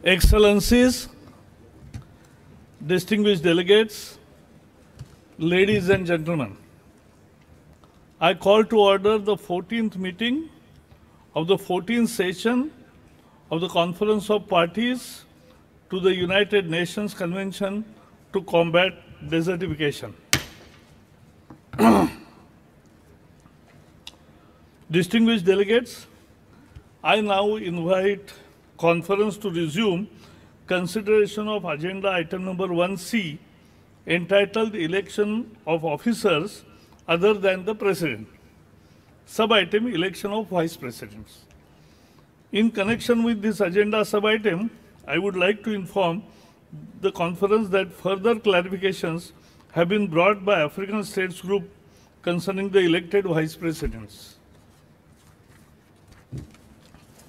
Excellencies, distinguished delegates, ladies and gentlemen, I call to order the 14th meeting of the 14th session of the Conference of Parties to the United Nations Convention to Combat Desertification. Distinguished delegates, I now invite conference to resume consideration of agenda item number 1C entitled Election of Officers Other than the President. Sub-item Election of Vice Presidents. In connection with this agenda sub-item, I would like to inform the conference that further clarifications have been brought by African States Group concerning the elected Vice Presidents.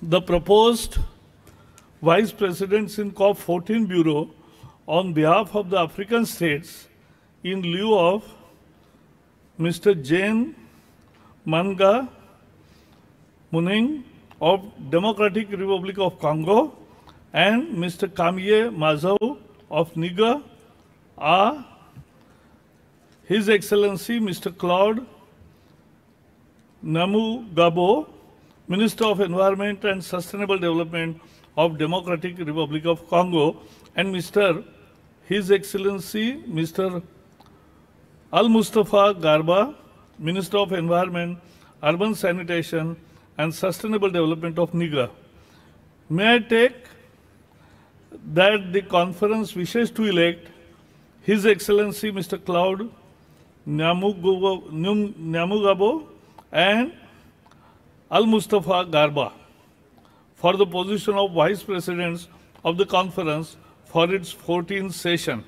The proposed Vice Presidents in COP14 Bureau on behalf of the African states in lieu of Mr. Jane Manga Muning of Democratic Republic of Congo and Mr. Kamye Mazau of Niger are His Excellency Mr. Claude Namugabo, Minister of Environment and Sustainable Development of Democratic Republic of Congo, and His Excellency Mr. Al-Mustafa Garba, Minister of Environment, Urban Sanitation and Sustainable Development of Niger. May I take that the conference wishes to elect His Excellency Mr. Claude Namugabo and Al-Mustafa Garba for the position of Vice Presidents of the conference for its 14th session.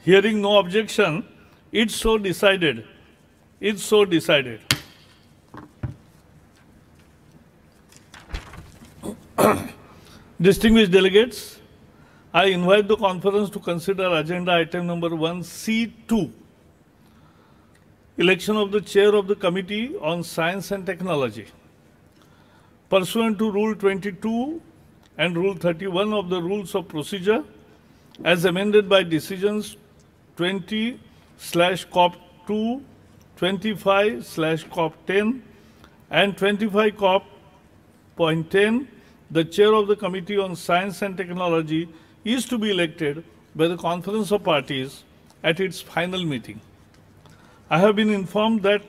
Hearing no objection, it's so decided. It's so decided. Distinguished delegates, I invite the conference to consider agenda item number 1C2, election of the Chair of the Committee on Science and Technology. Pursuant to Rule 22 and Rule 31 of the Rules of Procedure, as amended by decisions 20/COP2, 25/COP10, and 25/COP.10, the Chair of the Committee on Science and Technology is to be elected by the Conference of Parties at its final meeting. I have been informed that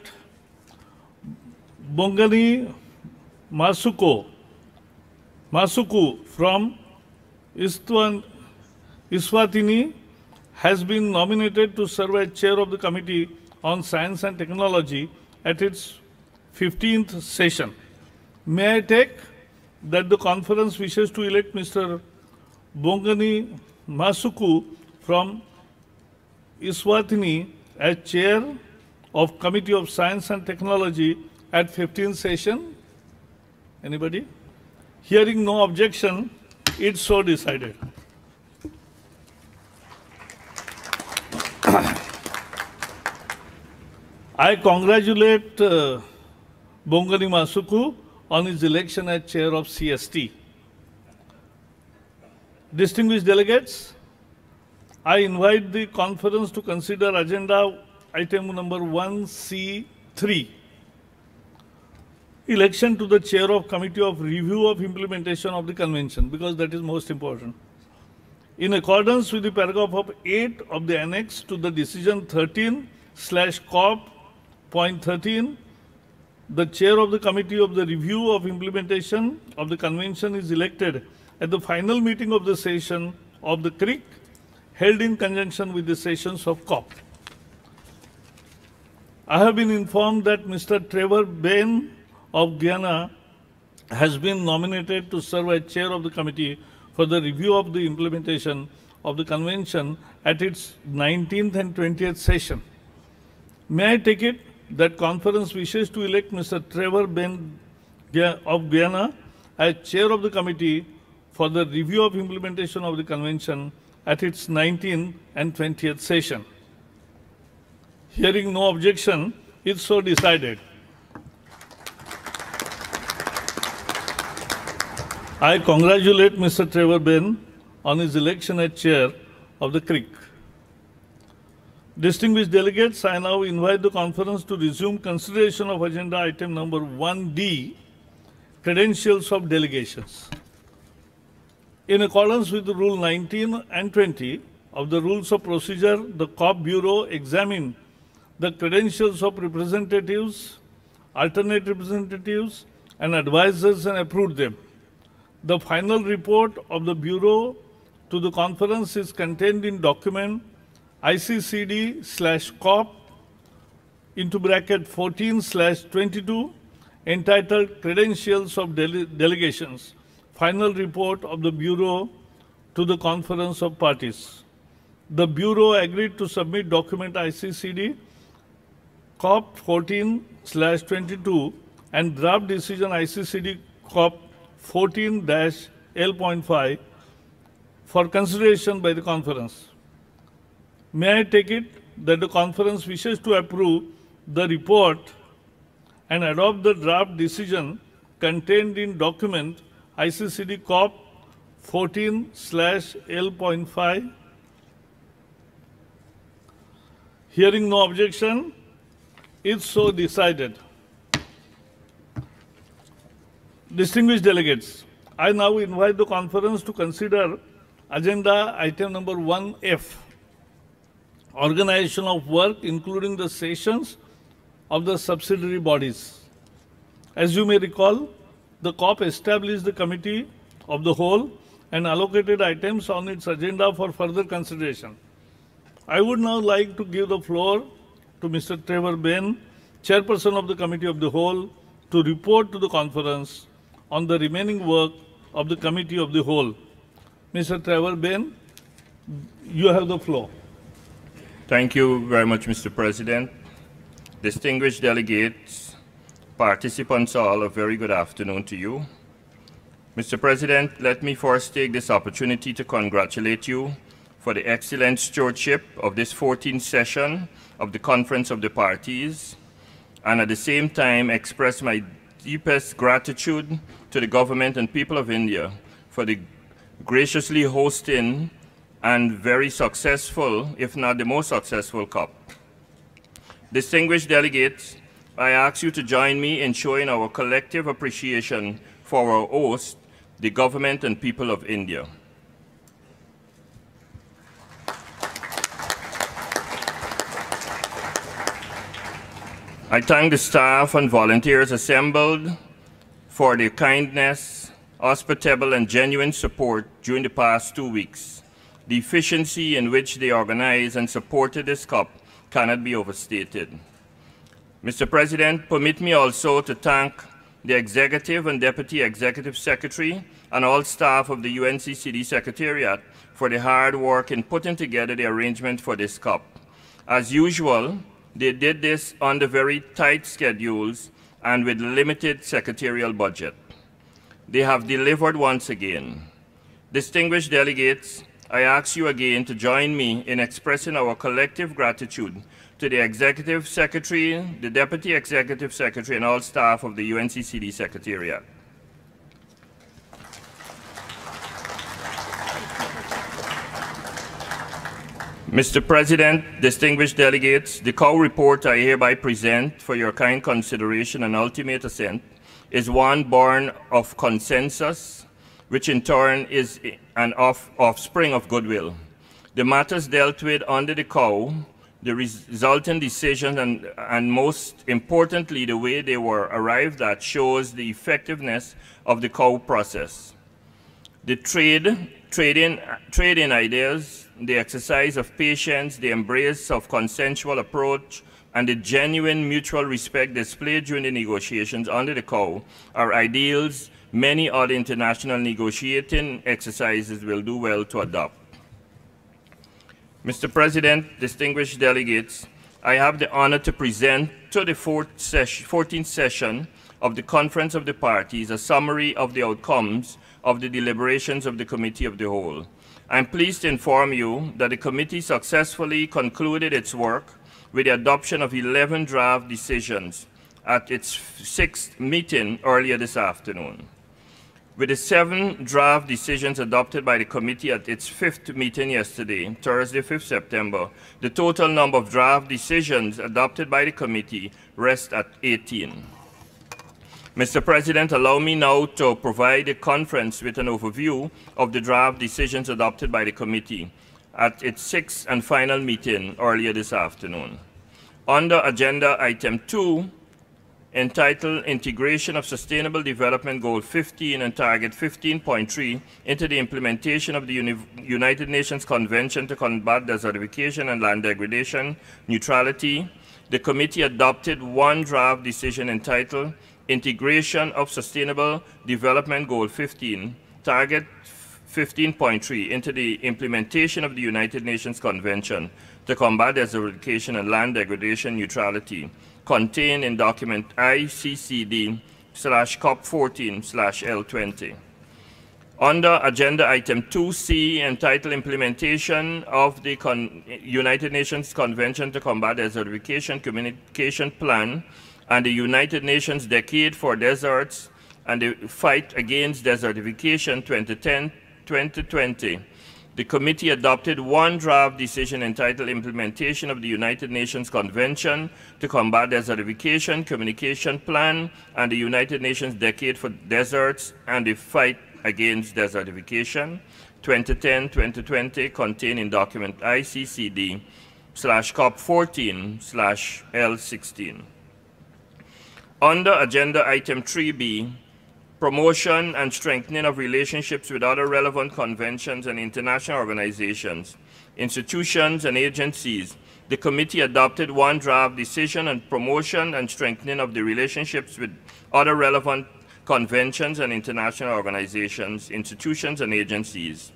Bongani Masuku from Eswatini has been nominated to serve as Chair of the Committee on Science and Technology at its 15th session. May I take that the conference wishes to elect Mr. Bongani Masuku from Eswatini as Chair of Committee of Science and Technology at 15th session. Anybody? Hearing no objection, it's so decided. I congratulate Bongani Masuku on his election as Chair of CST. Distinguished delegates, I invite the conference to consider agenda item number 1C3, election to the Chair of Committee of Review of Implementation of the Convention, because that is most important. In accordance with the paragraph of 8 of the annex to the decision 13/COP.13, the Chair of the Committee of the Review of Implementation of the Convention is elected at the final meeting of the session of the CRIC, held in conjunction with the sessions of COP. I have been informed that Mr. Trevor Bain of Guyana has been nominated to serve as Chair of the Committee for the Review of the Implementation of the Convention at its 19th and 20th session. May I take it that conference wishes to elect Mr. Trevor Bain of Guyana as Chair of the Committee for the Review of Implementation of the Convention at its 19th and 20th session. Hearing no objection, it's so decided. I congratulate Mr. Trevor Bain on his election as chair of the CRIC. Distinguished delegates, I now invite the conference to resume consideration of agenda item number 1D, credentials of delegations. In accordance with the Rule 19 and 20 of the Rules of Procedure, the COP Bureau examined the credentials of representatives, alternate representatives, and advisors and approved them. The final report of the Bureau to the conference is contained in document ICCD/COP /14/22 entitled Credentials of Delegations, final report of the Bureau to the Conference of Parties. The Bureau agreed to submit document ICCD COP 14/22 and draft decision ICCD COP 14-L.5 for consideration by the conference. May I take it that the conference wishes to approve the report and adopt the draft decision contained in document ICCD COP 14/L.5? Hearing no objection, it's so decided. Distinguished delegates, I now invite the conference to consider agenda item number 1F, organization of work, including the sessions of the subsidiary bodies. As you may recall, the COP established the committee of the whole and allocated items on its agenda for further consideration. I would now like to give the floor to Mr. Trevor Bain, chairperson of the committee of the whole, to report to the conference on the remaining work of the committee of the whole. Mr. Trevor Bain, you have the floor. Thank you very much, Mr. President. Distinguished delegates, participants all, a very good afternoon to you. Mr. President, let me first take this opportunity to congratulate you for the excellent stewardship of this 14th session of the Conference of the Parties, and at the same time express my deepest gratitude to the government and people of India for the graciously hosting and very successful, if not the most successful, COP. Distinguished delegates, I ask you to join me in showing our collective appreciation for our host, the government and people of India. I thank the staff and volunteers assembled for their kindness, hospitable and genuine support during the past 2 weeks. The efficiency in which they organized and supported this COP cannot be overstated. Mr. President, permit me also to thank the Executive and Deputy Executive Secretary and all staff of the UNCCD Secretariat for the hard work in putting together the arrangement for this COP. As usual, they did this under very tight schedules and with limited secretarial budget. They have delivered once again. Distinguished delegates, I ask you again to join me in expressing our collective gratitude to the Executive Secretary, the Deputy Executive Secretary, and all staff of the UNCCD Secretariat. Mr. President, distinguished delegates, the COW report I hereby present for your kind consideration and ultimate assent is one born of consensus, which in turn is an offspring of goodwill. The matters dealt with under the COW, the resultant decisions, and most importantly, the way they were arrived at shows the effectiveness of the COW process. The trade-in ideas, the exercise of patience, the embrace of consensual approach, and the genuine mutual respect displayed during the negotiations under the COW are ideals many other international negotiating exercises will do well to adopt. Mr. President, distinguished delegates, I have the honor to present to the 14th session of the Conference of the Parties a summary of the outcomes of the deliberations of the Committee of the Whole. I am pleased to inform you that the committee successfully concluded its work with the adoption of 11 draft decisions at its 6th meeting earlier this afternoon. With the 7 draft decisions adopted by the committee at its 5th meeting yesterday, Thursday, 5th September, the total number of draft decisions adopted by the committee rests at 18. Mr. President, allow me now to provide the conference with an overview of the draft decisions adopted by the committee at its 6th and final meeting earlier this afternoon. Under Agenda Item 2, entitled Integration of Sustainable Development Goal 15 and Target 15.3 into the implementation of the United Nations Convention to Combat Desertification and Land Degradation Neutrality, the committee adopted one draft decision entitled Integration of Sustainable Development Goal 15, Target 15.3 into the implementation of the United Nations Convention to Combat Desertification and Land Degradation Neutrality, contained in document ICCD/COP14/L20. Under Agenda Item 2C, entitled Implementation of the United Nations Convention to Combat Desertification Communication Plan and the United Nations Decade for Deserts and the Fight Against Desertification 2010-2020, the committee adopted one draft decision entitled Implementation of the United Nations Convention to Combat Desertification Communication Plan and the United Nations Decade for Deserts and the Fight Against Desertification 2010-2020, contained in document ICCD/COP14/L16. Under Agenda Item 3B, Promotion and Strengthening of Relationships with Other Relevant Conventions and International Organizations, Institutions and Agencies, the committee adopted one draft decision on promotion and strengthening of the relationships with other relevant conventions and international organizations, institutions and agencies,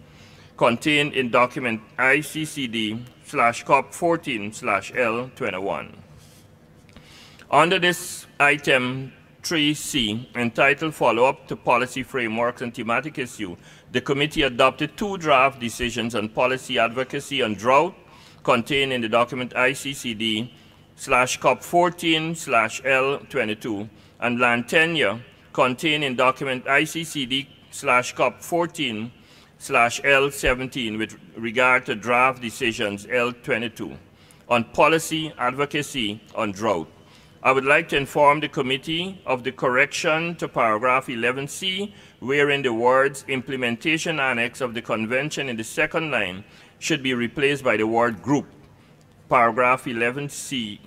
contained in document ICCD/COP14/L21. Under this item 3C, entitled Follow-up to Policy Frameworks and Thematic Issue, the committee adopted two draft decisions on policy advocacy on drought, contained in the document ICCD/COP14/L22, and land tenure, contained in document ICCD/COP14/L17 with regard to draft decisions L22 on policy advocacy on drought. I would like to inform the committee of the correction to paragraph 11C, wherein the words implementation annex of the convention in the second line should be replaced by the word group. Paragraph 11C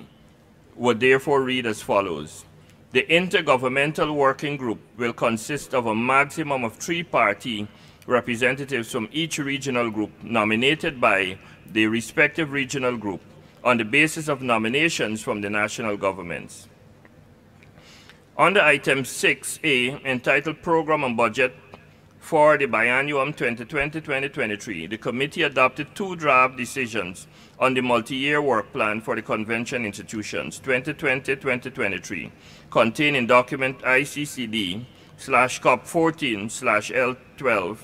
would therefore read as follows. The Intergovernmental Working Group will consist of a maximum of 3 party representatives from each regional group nominated by the respective regional group on the basis of nominations from the national governments. Under item 6A, entitled Program and Budget for the Biennium 2020-2023, the committee adopted two draft decisions on the multi-year work plan for the convention institutions 2020-2023, contained in document ICCD/COP14/L12,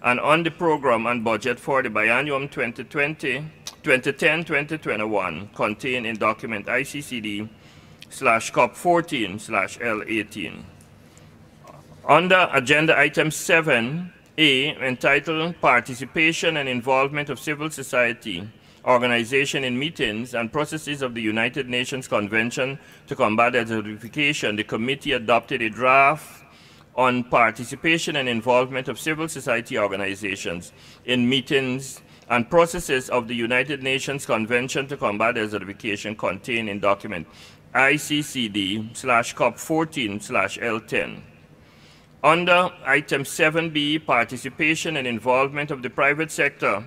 and on the program and budget for the biennium 2010-2021, contained in document ICCD/COP14/L18. Under Agenda Item 7A, entitled Participation and Involvement of Civil Society Organization in Meetings and Processes of the United Nations Convention to Combat Desertification, the committee adopted a draft on participation and involvement of civil society organizations in meetings and processes of the United Nations Convention to Combat Desertification, contained in document ICCD/COP14/L10. Under item 7B, participation and involvement of the private sector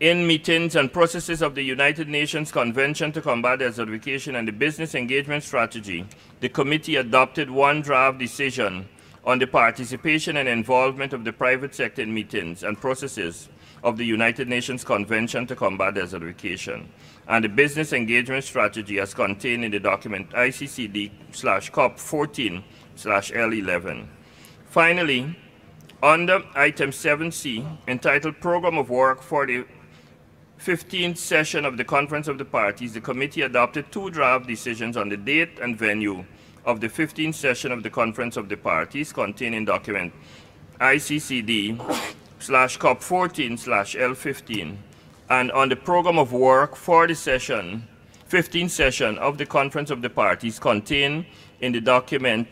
in meetings and processes of the United Nations Convention to Combat Desertification and the Business Engagement Strategy, the committee adopted one draft decision on the participation and involvement of the private sector in meetings and processes of the United Nations Convention to Combat Desertification and the Business Engagement Strategy as contained in the document ICCD/COP14/L11. Finally, under item 7C, entitled Program of Work for the 15th session of the Conference of the Parties, the committee adopted two draft decisions on the date and venue of the 15th session of the Conference of the Parties contained in document ICCD/COP14/L15, and on the program of work for the 15th session of the Conference of the Parties contained in the document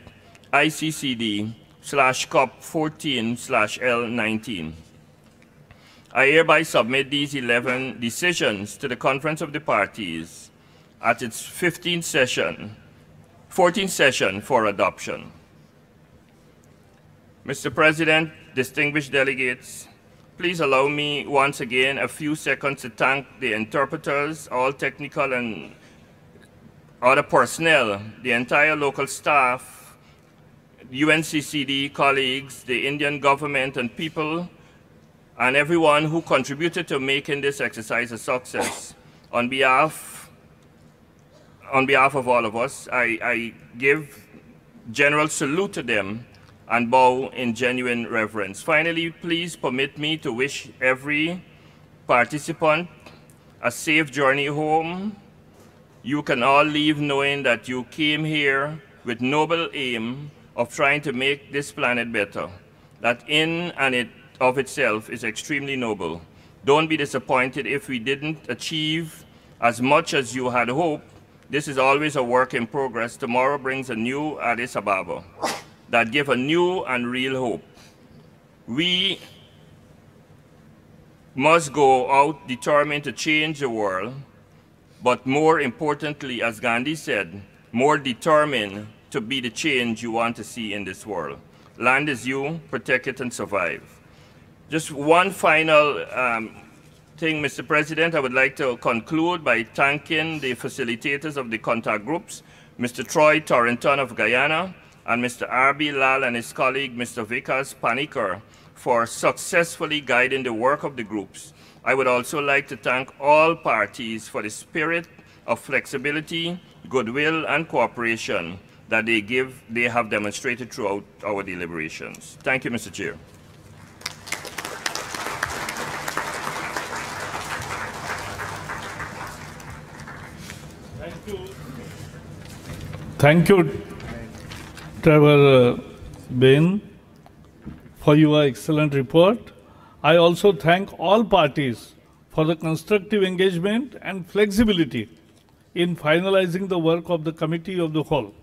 ICCD/COP14/L19. I hereby submit these 11 decisions to the Conference of the Parties at its 14th session for adoption. Mr. President, distinguished delegates, please allow me once again a few seconds to thank the interpreters, all technical and other personnel, the entire local staff, UNCCD colleagues, the Indian government and people, and everyone who contributed to making this exercise a success. On behalf of all of us, I give general salute to them and bow in genuine reverence. Finally, please permit me to wish every participant a safe journey home. You can all leave knowing that you came here with noble aim of trying to make this planet better. That in and of itself is extremely noble. Don't be disappointed if we didn't achieve as much as you had hoped. This is always a work in progress. Tomorrow brings a new Addis Ababa that give a new and real hope. We must go out determined to change the world, but more importantly, as Gandhi said, more determined to be the change you want to see in this world. Land is you, protect it and survive. Just one final thing, Mr. President, I would like to conclude by thanking the facilitators of the contact groups, Mr. Troy Torrington of Guyana, and Mr. R.B. Lal and his colleague, Mr. Vikas Panikkar, for successfully guiding the work of the groups. I would also like to thank all parties for the spirit of flexibility, goodwill, and cooperation that they have demonstrated throughout our deliberations. Thank you, Mr. Chair. Thank you, Trevor Bain, for your excellent report. I also thank all parties for the constructive engagement and flexibility in finalizing the work of the Committee of the Whole.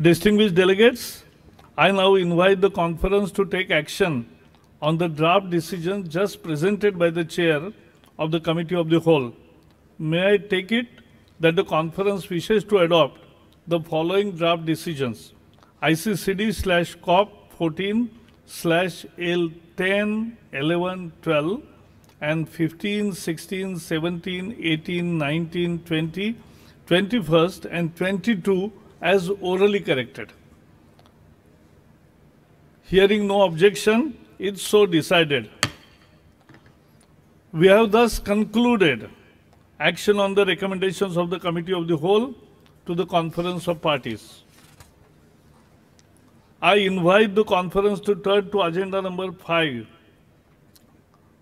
Distinguished delegates, I now invite the conference to take action on the draft decision just presented by the Chair of the Committee of the Whole. May I take it that the conference wishes to adopt the following draft decisions: ICCD/COP14/L10, 11, 12, and 15, 16, 17, 18, 19, 20, 21st, and 22 as orally corrected. Hearing no objection, it's so decided. We have thus concluded action on the recommendations of the Committee of the Whole to the Conference of Parties. I invite the conference to turn to agenda number 5,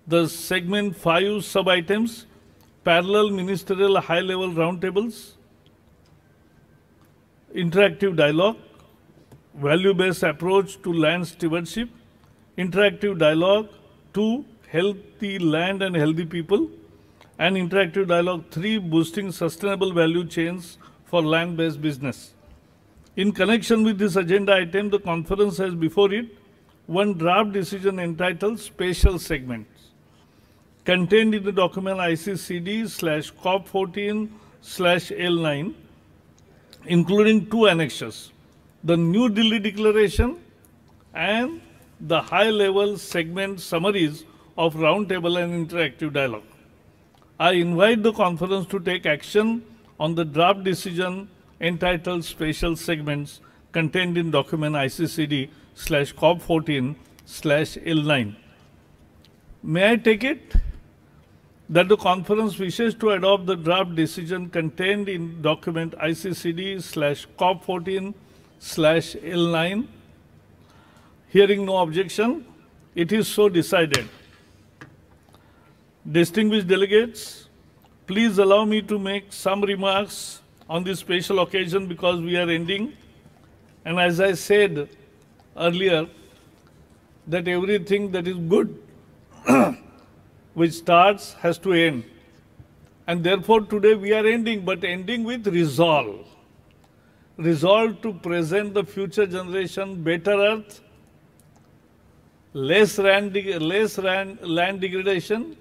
the segment 5 sub-items, parallel ministerial high-level roundtables, interactive dialogue, value-based approach to land stewardship, interactive dialogue 2, healthy land and healthy people, and interactive dialogue 3, boosting sustainable value chains for land-based business. In connection with this agenda item, the conference has before it one draft decision entitled Special Segments, contained in the document ICCD/COP14/L9, including 2 annexes, the New Delhi Declaration and the high-level segment summaries of roundtable and interactive dialogue. I invite the conference to take action on the draft decision entitled Special Segments contained in document ICCD/COP14/L9. May I take it that the conference wishes to adopt the draft decision contained in document ICCD/COP14/L9? Hearing no objection, it is so decided. Distinguished delegates, please allow me to make some remarks on this special occasion because we are ending. And as I said earlier, that everything that is good which starts has to end. And therefore today we are ending, but ending with resolve. Resolve to present the future generation better earth, less land degradation,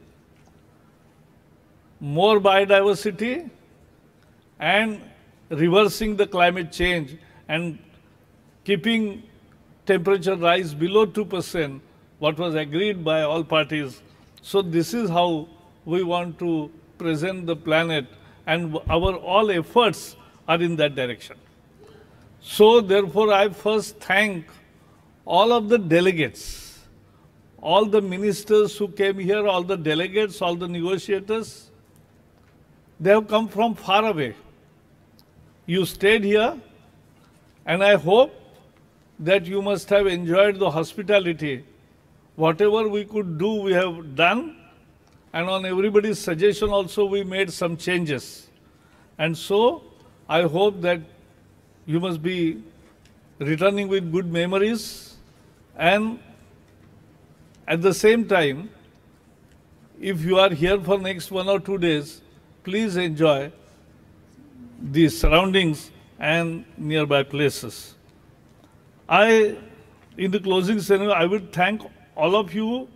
more biodiversity, and reversing the climate change and keeping temperature rise below 2%, what was agreed by all parties. So this is how we want to present the planet, and our all efforts are in that direction. So therefore I first thank all of the delegates, all the ministers who came here, all the delegates, all the negotiators. They have come from far away. You stayed here, and I hope that you must have enjoyed the hospitality. Whatever we could do, we have done, and on everybody's suggestion also we made some changes. And so I hope that you must be returning with good memories, and at the same time, if you are here for next 1 or 2 days, please enjoy the surroundings and nearby places. In the closing ceremony, I would thank all of you,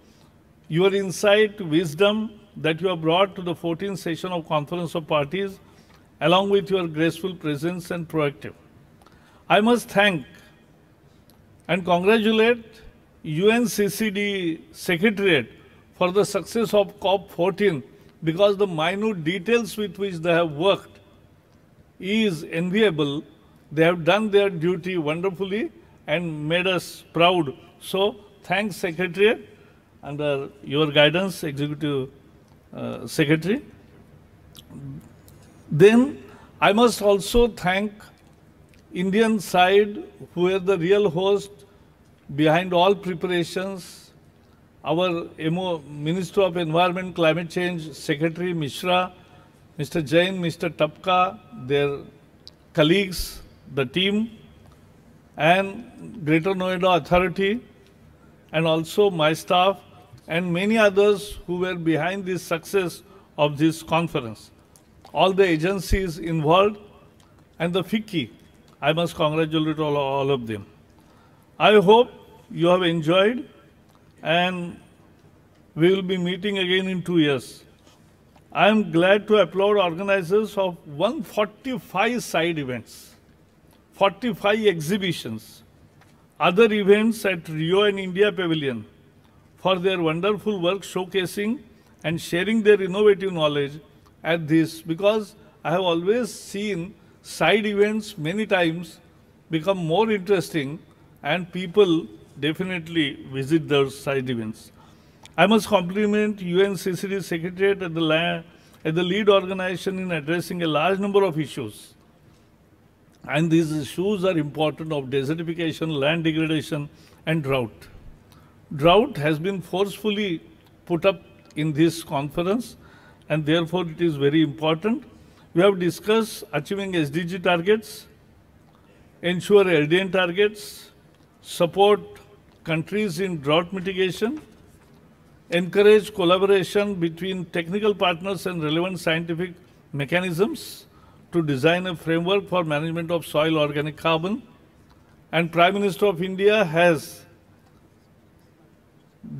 your insight, wisdom that you have brought to the 14th session of Conference of Parties, along with your graceful presence and proactive. I must thank and congratulate UNCCD Secretariat for the success of COP14, because the minute details with which they have worked is enviable. They have done their duty wonderfully and made us proud. So thanks, Secretariat, under your guidance, Executive Secretary. Then I must also thank Indian side, who were the real host behind all preparations, our Minister of Environment, Climate Change, Secretary Mishra, Mr. Jain, Mr. Tapka, their colleagues, the team, and Greater Noida Authority, and also my staff, and many others who were behind the success of this conference. All the agencies involved, and the FICCI, I must congratulate all of them. I hope you have enjoyed, and we will be meeting again in 2 years. I am glad to applaud organizers of 145 side events, 45 exhibitions, other events at Rio and India Pavilion for their wonderful work showcasing and sharing their innovative knowledge at this, because I have always seen side events many times become more interesting, and people definitely visit those side events. I must compliment UNCCD Secretariat at the lead organization in addressing a large number of issues. And these issues are important of desertification, land degradation, and drought. Drought has been forcefully put up in this conference, and therefore it is very important. We have discussed achieving SDG targets, ensure LDN targets, support countries in drought mitigation, encourage collaboration between technical partners and relevant scientific mechanisms to design a framework for management of soil organic carbon. And Prime Minister of India has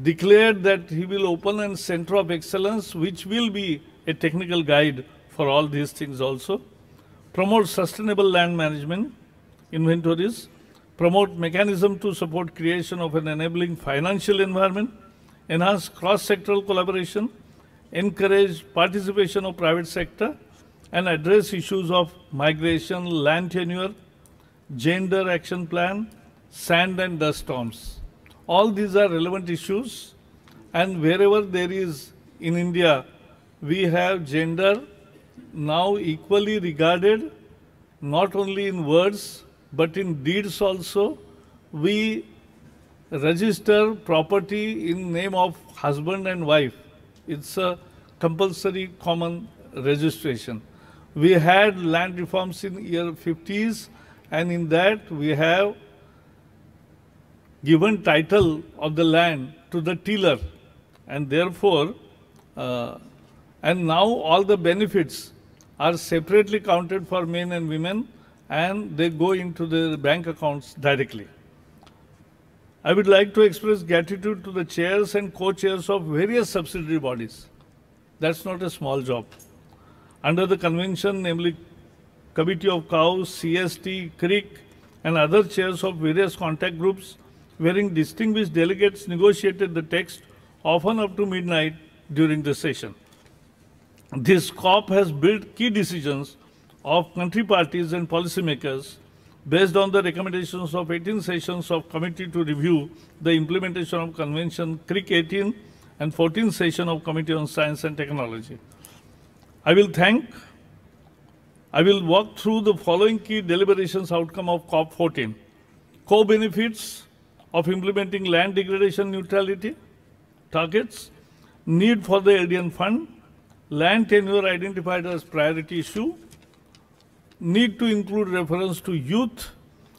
declared that he will open a center of excellence which will be a technical guide for all these things also. Promote sustainable land management, inventories, promote mechanism to support creation of an enabling financial environment, enhance cross-sectoral collaboration, encourage participation of private sector, and address issues of migration, land tenure, gender action plan, sand and dust storms. All these are relevant issues, and wherever there is in India, we have gender now equally regarded, not only in words, but in deeds also. We register property in name of husband and wife. It's a compulsory common registration. We had land reforms in year 50s, and in that we have given title of the land to the tiller, and therefore, and now all the benefits are separately counted for men and women, and they go into their bank accounts directly. I would like to express gratitude to the chairs and co-chairs of various subsidiary bodies. That's not a small job. Under the convention, namely Committee of Cows, CST, CRIC, and other chairs of various contact groups, wherein distinguished delegates negotiated the text, often up to midnight during the session. This COP has built key decisions of country parties and policymakers based on the recommendations of 18 sessions of committee to review the implementation of Convention CRIC 18 and 14th session of Committee on Science and Technology. I will walk through the following key deliberations outcome of COP14. Co-benefits of implementing land degradation neutrality targets, need for the ADN fund, land tenure identified as priority issue, need to include reference to youth,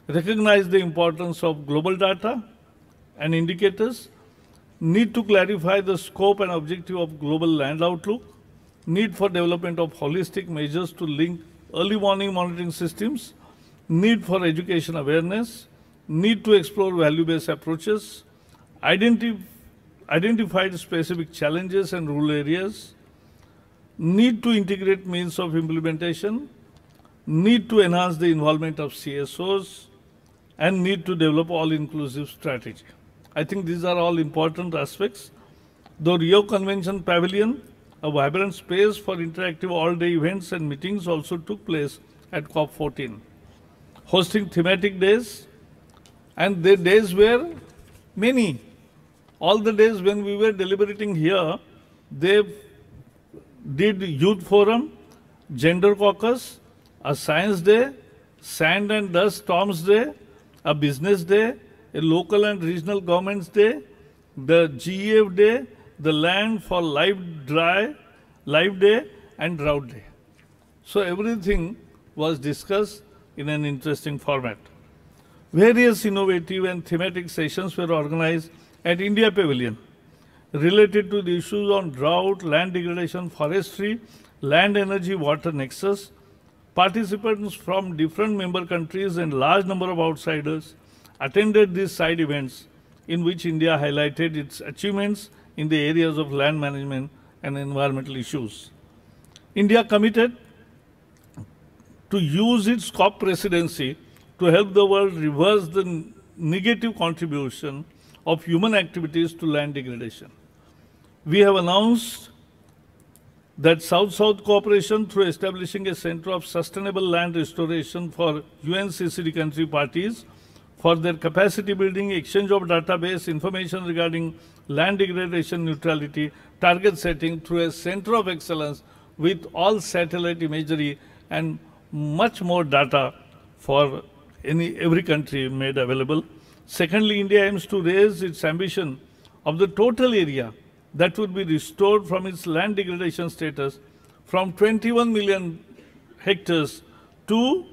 recognize the importance of global data and indicators, need to clarify the scope and objective of global land outlook, need for development of holistic measures to link early warning monitoring systems, need for education awareness, need to explore value-based approaches, identified specific challenges and rural areas, need to integrate means of implementation, need to enhance the involvement of CSOs, and need to develop all-inclusive strategy. I think these are all important aspects. The Rio Convention Pavilion, a vibrant space for interactive all-day events and meetings, also took place at COP14, hosting thematic days, and the days were many. All the days when we were deliberating here, they did youth forum, gender caucus, a science day, sand and dust storms day, a business day, a local and regional governments day, the GEF day, the land for live day, and drought day. So everything was discussed in an interesting format. Various innovative and thematic sessions were organized at India Pavilion related to the issues on drought, land degradation, forestry, land energy, water nexus. Participants from different member countries and large number of outsiders attended these side events in which India highlighted its achievements in the areas of land management and environmental issues. India committed to use its COP presidency to help the world reverse the negative contribution of human activities to land degradation. We have announced that South-South cooperation through establishing a Center of Sustainable Land Restoration for UNCCD country parties for their capacity building, exchange of database, information regarding land degradation neutrality, target setting through a Center of Excellence with all satellite imagery and much more data for every country made available. Secondly, India aims to raise its ambition of the total area that would be restored from its land degradation status from 21 million hectares to,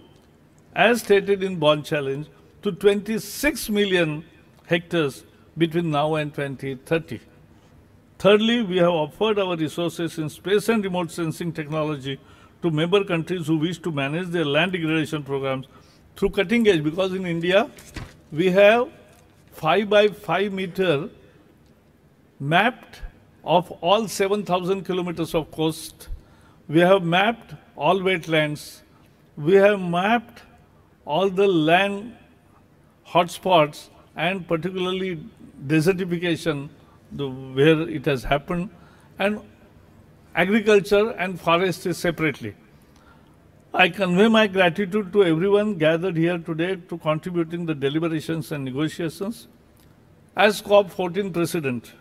as stated in Bond Challenge, to 26 million hectares between now and 2030. Thirdly, we have offered our resources in space and remote sensing technology to member countries who wish to manage their land degradation programs through cutting edge, because in India, we have 5 by 5 meter mapped of all 7,000 kilometers of coast. We have mapped all wetlands. We have mapped all the land hotspots and particularly desertification, where it has happened, and agriculture and forestry separately. I convey my gratitude to everyone gathered here today to contributing the deliberations and negotiations. As COP14 President,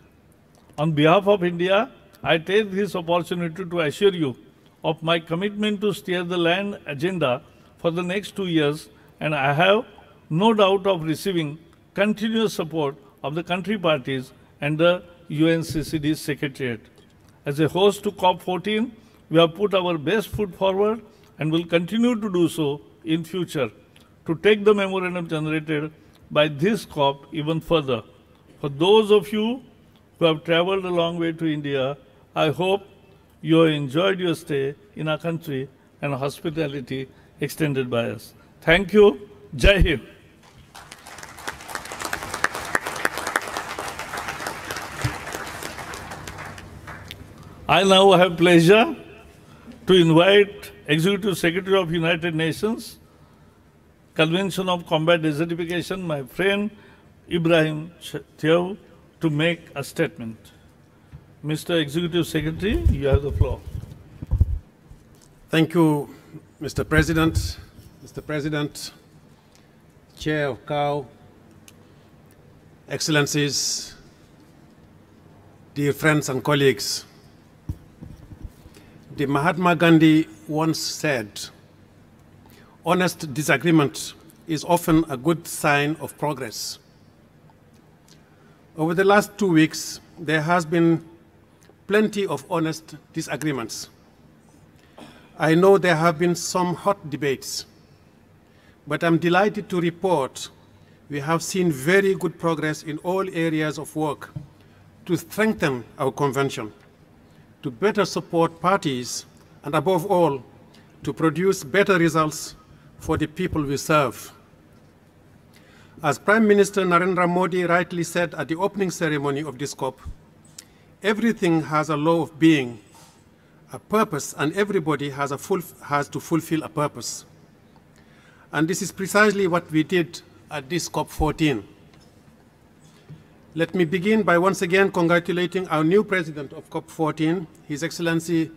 on behalf of India, I take this opportunity to assure you of my commitment to steer the land agenda for the next 2 years, and I have no doubt of receiving continuous support of the country parties and the UNCCD Secretariat. As a host to COP14, we have put our best foot forward and will continue to do so in future to take the memorandum generated by this COP even further. For those of you who have traveled a long way to India, I hope you have enjoyed your stay in our country and hospitality extended by us. Thank you. Jai Hind. I now have pleasure to invite Executive Secretary of United Nations, Convention of Combat Desertification, my friend Ibrahim Thiaw, to make a statement. Mr. Executive Secretary, you have the floor. Thank you, Mr. President. Mr. President, Chair of COW, Excellencies, dear friends and colleagues. The Mahatma Gandhi once said, honest disagreement is often a good sign of progress. Over the last 2 weeks, there has been plenty of honest disagreements. I know there have been some hot debates, but I'm delighted to report we have seen very good progress in all areas of work to strengthen our convention, to better support parties, and above all, to produce better results for the people we serve. As Prime Minister Narendra Modi rightly said at the opening ceremony of this COP, everything has a law of being, a purpose, and everybody has to fulfill a purpose. And this is precisely what we did at this COP14. Let me begin by once again congratulating our new president of COP14, His Excellency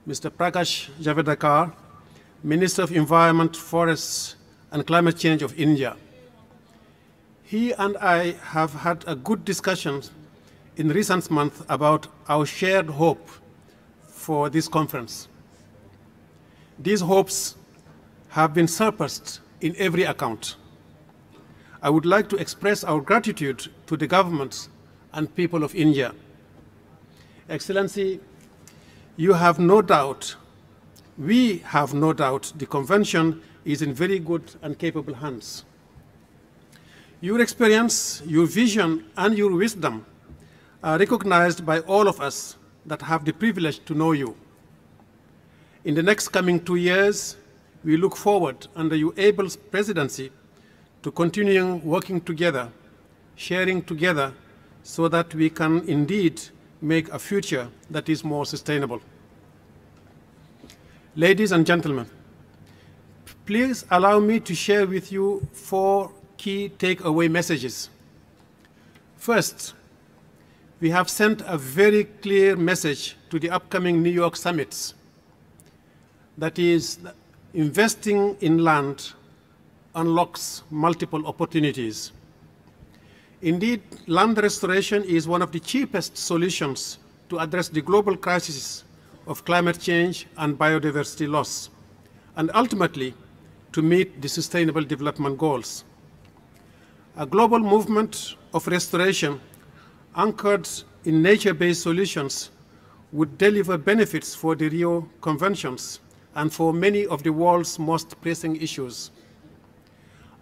Mr. Prakash Javadekar, Minister of Environment, Forests and Climate Change of India. He and I have had a good discussion in recent months about our shared hope for this conference. These hopes have been surpassed in every account. I would like to express our gratitude to the government and people of India. Excellency, you have no doubt, we have no doubt, the convention is in very good and capable hands. Your experience, your vision, and your wisdom are recognized by all of us that have the privilege to know you. In the next coming 2 years, we look forward under your able presidency to continuing working together, sharing together, so that we can indeed make a future that is more sustainable. Ladies and gentlemen, please allow me to share with you 4 key takeaway messages. First, we have sent a very clear message to the upcoming New York summits. That is, investing in land unlocks multiple opportunities. Indeed, land restoration is one of the cheapest solutions to address the global crisis of climate change and biodiversity loss, and ultimately to meet the Sustainable Development Goals. A global movement of restoration anchored in nature-based solutions would deliver benefits for the Rio Conventions and for many of the world's most pressing issues.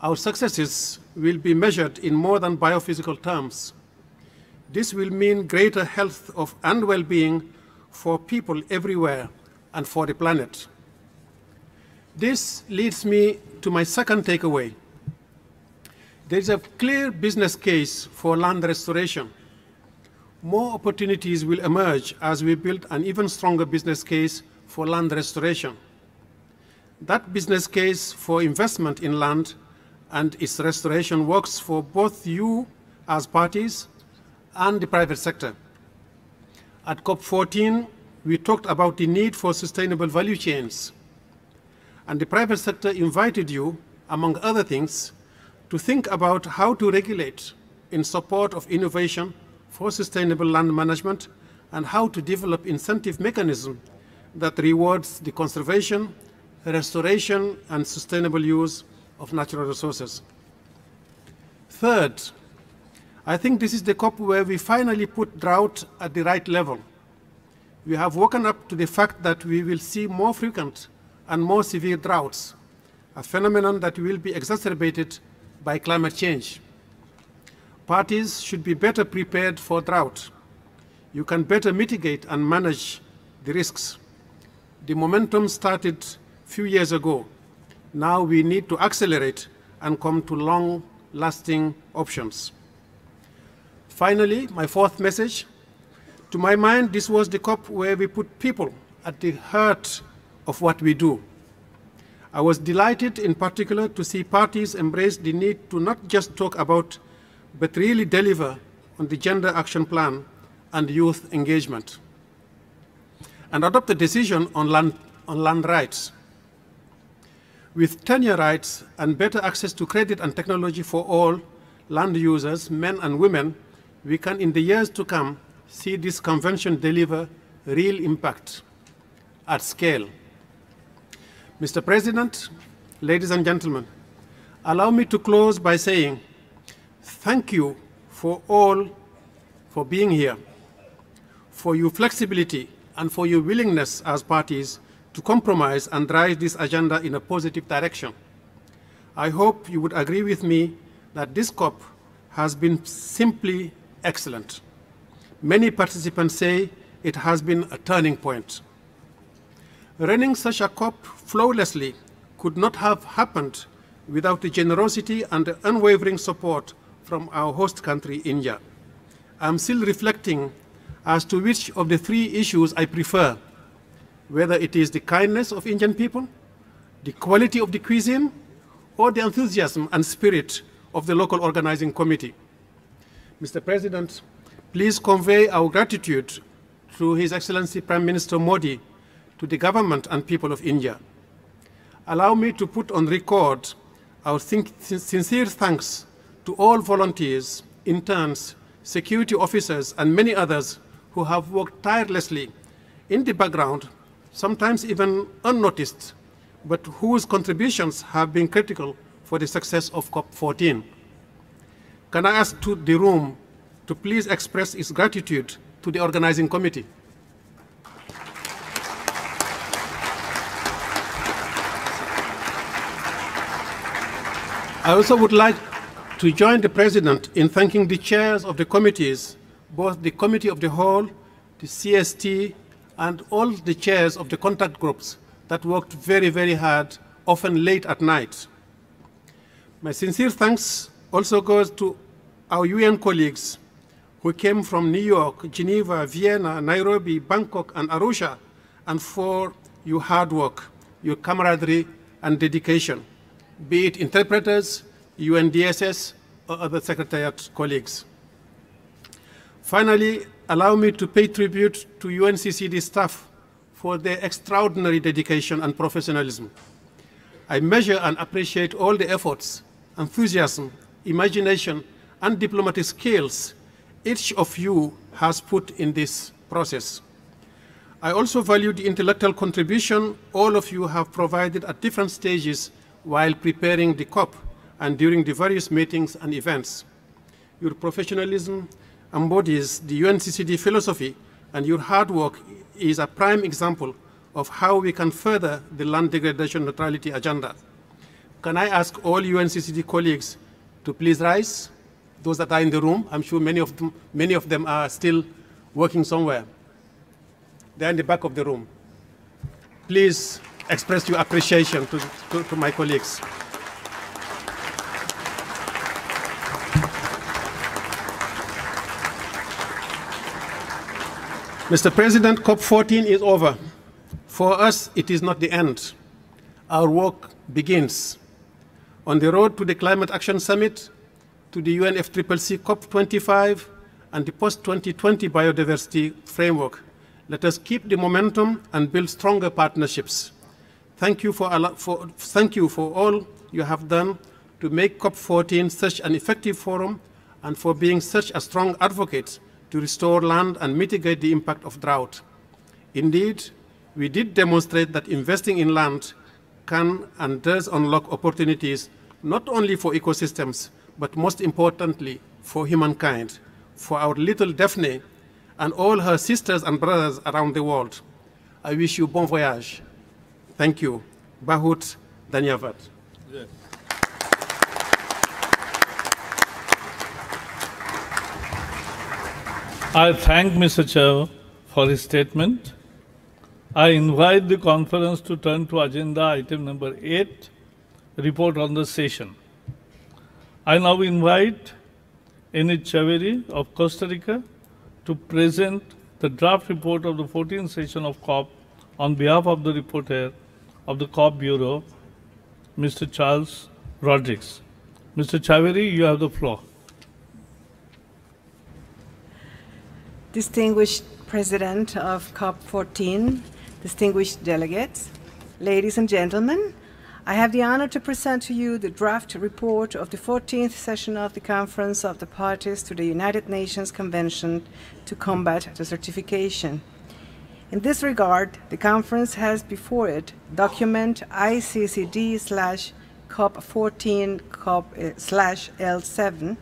Our successes will be measured in more than biophysical terms. This will mean greater health and well-being for people everywhere and for the planet. This leads me to my second takeaway. There is a clear business case for land restoration. More opportunities will emerge as we build an even stronger business case for land restoration. That business case for investment in land and its restoration works for both you as parties and the private sector. At COP14, we talked about the need for sustainable value chains, and the private sector invited you, among other things, to think about how to regulate in support of innovation for sustainable land management and how to develop incentive mechanisms that rewards the conservation, restoration, and sustainable use of natural resources. Third, I think this is the COP where we finally put drought at the right level. We have woken up to the fact that we will see more frequent and more severe droughts, a phenomenon that will be exacerbated by climate change. Parties should be better prepared for drought. You can better mitigate and manage the risks. The momentum started a few years ago. Now we need to accelerate and come to long-lasting options. Finally, my fourth message. To my mind, this was the COP where we put people at the heart of what we do. I was delighted in particular to see parties embrace the need to not just talk about, but really deliver on the Gender Action Plan and youth engagement, and adopt a decision on land rights. With tenure rights and better access to credit and technology for all land users, men and women, we can, in the years to come, see this convention deliver real impact at scale. Mr. President, ladies and gentlemen, allow me to close by saying thank you for all for being here, for your flexibility and for your willingness as parties to compromise and drive this agenda in a positive direction. I hope you would agree with me that this COP has been simply excellent. Many participants say it has been a turning point. Running such a COP flawlessly could not have happened without the generosity and the unwavering support from our host country, India. I'm still reflecting as to which of the three issues I prefer, whether it is the kindness of Indian people, the quality of the cuisine, or the enthusiasm and spirit of the local organizing committee. Mr. President, please convey our gratitude through His Excellency Prime Minister Modi to the government and people of India. Allow me to put on record our sincere thanks to all volunteers, interns, security officers, and many others who have worked tirelessly in the background, sometimes even unnoticed, but whose contributions have been critical for the success of COP14. Can I ask the room to please express its gratitude to the organizing committee? I also would like to join the President in thanking the chairs of the committees, both the Committee of the Whole, the CST, and all the chairs of the contact groups that worked very, very hard, often late at night. My sincere thanks also goes to our UN colleagues who came from New York, Geneva, Vienna, Nairobi, Bangkok, and Arusha, and for your hard work, your camaraderie, and dedication, be it interpreters, UNDSS, or other Secretariat colleagues. Finally, allow me to pay tribute to UNCCD staff for their extraordinary dedication and professionalism. I measure and appreciate all the efforts, enthusiasm, imagination, and diplomatic skills each of you has put in this process. I also value the intellectual contribution all of you have provided at different stages while preparing the COP and during the various meetings and events. Your professionalism embodies the UNCCD philosophy, and your hard work is a prime example of how we can further the land degradation neutrality agenda. Can I ask all UNCCD colleagues to please rise? Those that are in the room, I'm sure many of them are still working somewhere. They're in the back of the room. Please express your appreciation to my colleagues. Mr. President, COP14 is over. For us, it is not the end. Our work begins. On the road to the Climate Action Summit, to the UNFCCC COP25, and the post-2020 biodiversity framework, let us keep the momentum and build stronger partnerships. Thank you for all you have done to make COP14 such an effective forum and for being such a strong advocate to restore land and mitigate the impact of drought. Indeed, we did demonstrate that investing in land can and does unlock opportunities not only for ecosystems, but most importantly for humankind, for our little Daphne and all her sisters and brothers around the world. I wish you bon voyage. Thank you. Bahut Danyavad. Yes. I thank Mr. Chair for his statement. I invite the conference to turn to agenda item number 8, report on the session. I now invite Enid Chaveri of Costa Rica to present the draft report of the 14th session of COP on behalf of the reporter of the COP Bureau, Mr. Charles Rodriguez. Mr. Chaveri, you have the floor. Distinguished President of COP14, distinguished delegates, ladies and gentlemen, I have the honor to present to you the draft report of the 14th session of the Conference of the Parties to the United Nations Convention to Combat Desertification. In this regard, the conference has before it document ICCD/COP14/L7,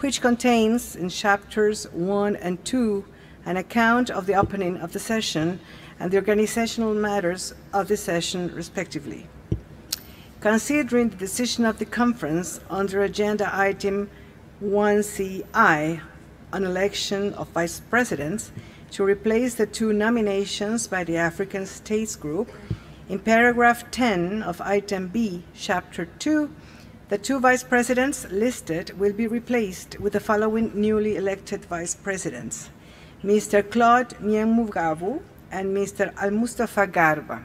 which contains in chapters 1 and 2 an account of the opening of the session and the organizational matters of the session, respectively. Considering the decision of the conference under agenda item 1CI on election of vice presidents to replace the 2 nominations by the African States Group, in paragraph 10 of item B, chapter 2, the 2 vice presidents listed will be replaced with the following newly elected vice presidents: Mr. Claude Nyamugabo and Mr. Al-Mustafa Garba.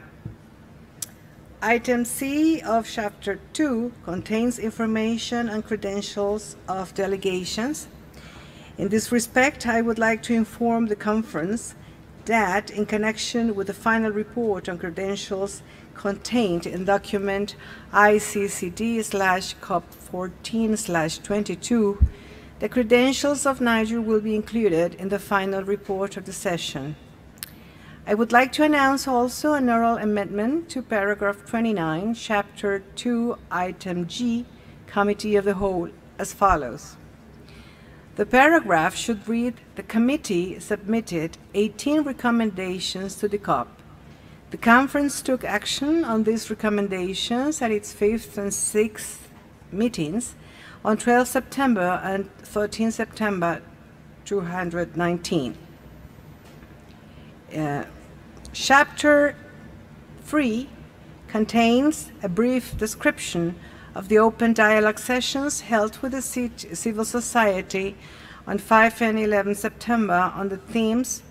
Item C of Chapter 2 contains information and credentials of delegations. In this respect, I would like to inform the conference that in connection with the final report on credentials contained in document ICCD/COP14/22, the credentials of Niger will be included in the final report of the session. I would like to announce also an oral amendment to paragraph 29, chapter 2, item G, Committee of the Whole, as follows. The paragraph should read, the committee submitted 18 recommendations to the COP. The conference took action on these recommendations at its 5th and 6th meetings on 12 September and 13 September 2019. Chapter 3 contains a brief description of the open dialogue sessions held with the civil society on 5 and 11 September on the themes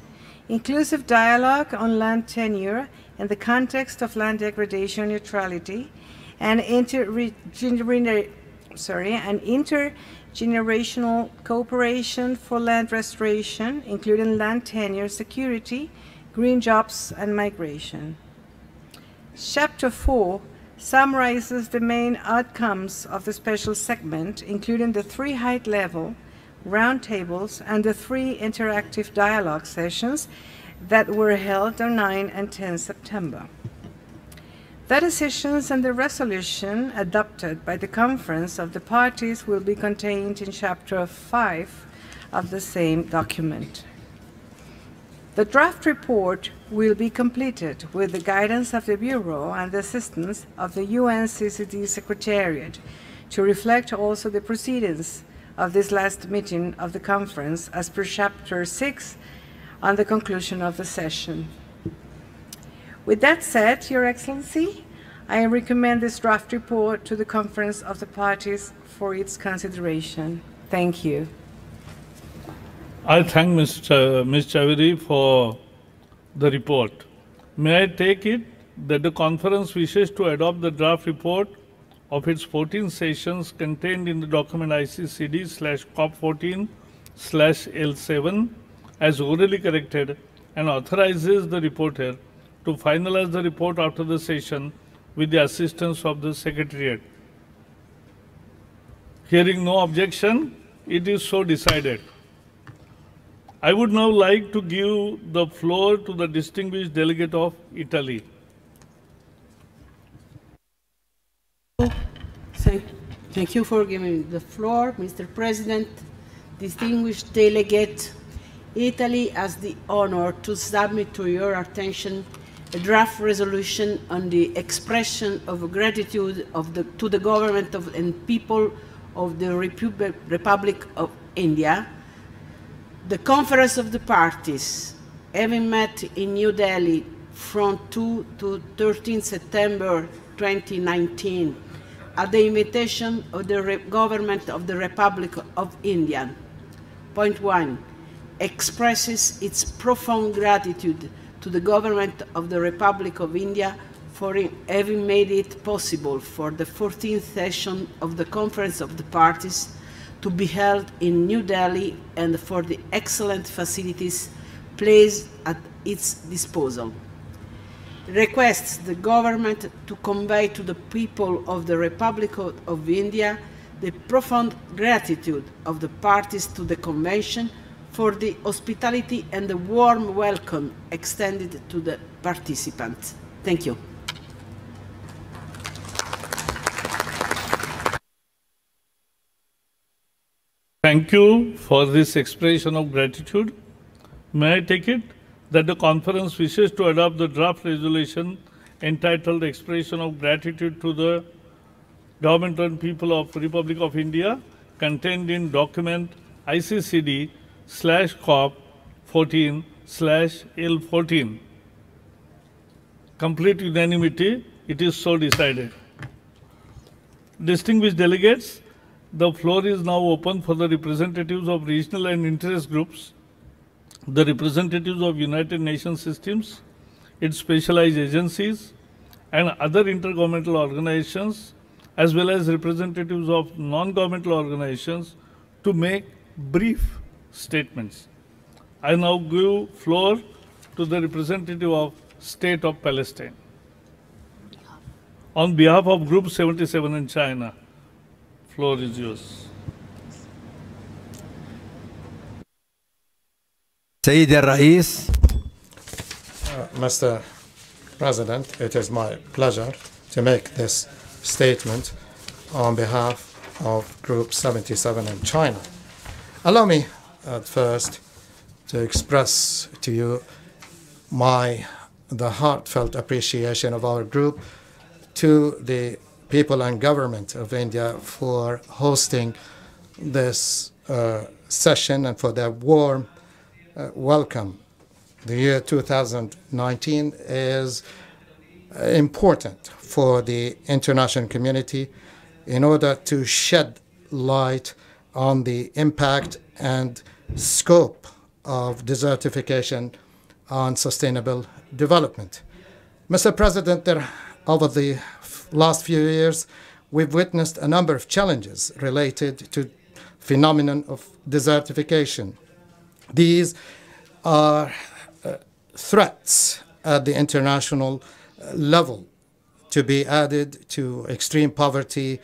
inclusive dialogue on land tenure in the context of land degradation neutrality and intergenerational cooperation for land restoration, including land tenure security, green jobs, and migration. Chapter 4 summarizes the main outcomes of the special segment, including the 3 high-level roundtables and the 3 interactive dialogue sessions that were held on 9 and 10 September. The decisions and the resolution adopted by the Conference of the Parties will be contained in Chapter 5 of the same document. The draft report will be completed with the guidance of the Bureau and the assistance of the UNCCD Secretariat to reflect also the proceedings of this last meeting of the conference as per Chapter 6 on the conclusion of the session. With that said, Your Excellency, I recommend this draft report to the Conference of the Parties for its consideration. Thank you. I thank Ms. Chaveri for the report. May I take it that the conference wishes to adopt the draft report of its 14 sessions contained in the document ICCD/COP14/L7 as orally corrected and authorizes the reporter to finalize the report after the session with the assistance of the Secretariat. Hearing no objection, it is so decided. I would now like to give the floor to the distinguished delegate of Italy. Thank you for giving me the floor, Mr. President, distinguished delegate. Italy has the honor to submit to your attention a draft resolution on the expression of gratitude to the government and people of the Republic of India. The Conference of the Parties, having met in New Delhi from 2 to 13 September 2019, at the invitation of the government of the Republic of India. Point 1, expresses its profound gratitude to the government of the Republic of India for having made it possible for the 14th session of the Conference of the Parties to be held in New Delhi and for the excellent facilities placed at its disposal. Requests the government to convey to the people of the Republic of India the profound gratitude of the parties to the Convention for the hospitality and the warm welcome extended to the participants. Thank you. Thank you for this expression of gratitude. May I take it that the conference wishes to adopt the draft resolution entitled Expression of Gratitude to the Government and People of Republic of India, contained in document UNCCDCOP14/L14. Complete unanimity, it is so decided. Distinguished delegates, the floor is now open for the representatives of regional and interest groups, the representatives of United Nations systems, its specialized agencies, and other intergovernmental organizations, as well as representatives of non-governmental organizations, to make brief statements. I now give floor to the representative of State of Palestine. On behalf of Group 77 in China, floor is yours. سيد الرئيس. Mr. President, it is my pleasure to make this statement on behalf of Group 77 in China. Allow me at first to express to you the heartfelt appreciation of our group to the people and government of India for hosting this session and for their warm welcome. The year 2019 is important for the international community in order to shed light on the impact and scope of desertification on sustainable development. Mr. President, over the last few years, we've witnessed a number of challenges related to phenomenon of desertification. These are threats at the international level to be added to extreme poverty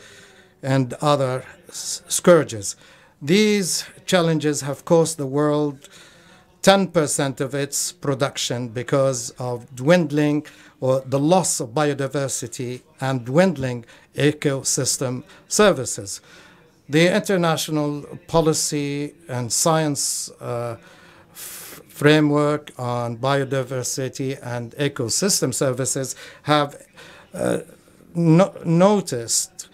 and other scourges. These challenges have cost the world 10% of its production because of dwindling or the loss of biodiversity and dwindling ecosystem services. The international policy and science framework on biodiversity and ecosystem services have noticed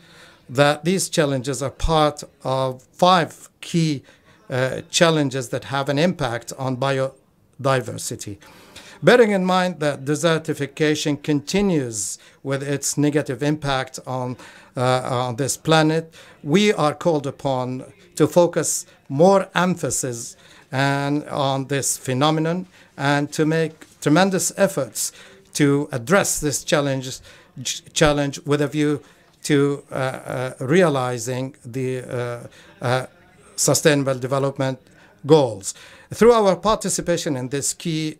that these challenges are part of 5 key challenges that have an impact on biodiversity. Bearing in mind that desertification continues with its negative impact on this planet, we are called upon to focus more emphasis on this phenomenon and to make tremendous efforts to address this challenge with a view to realizing the Sustainable Development Goals. Through our participation in this key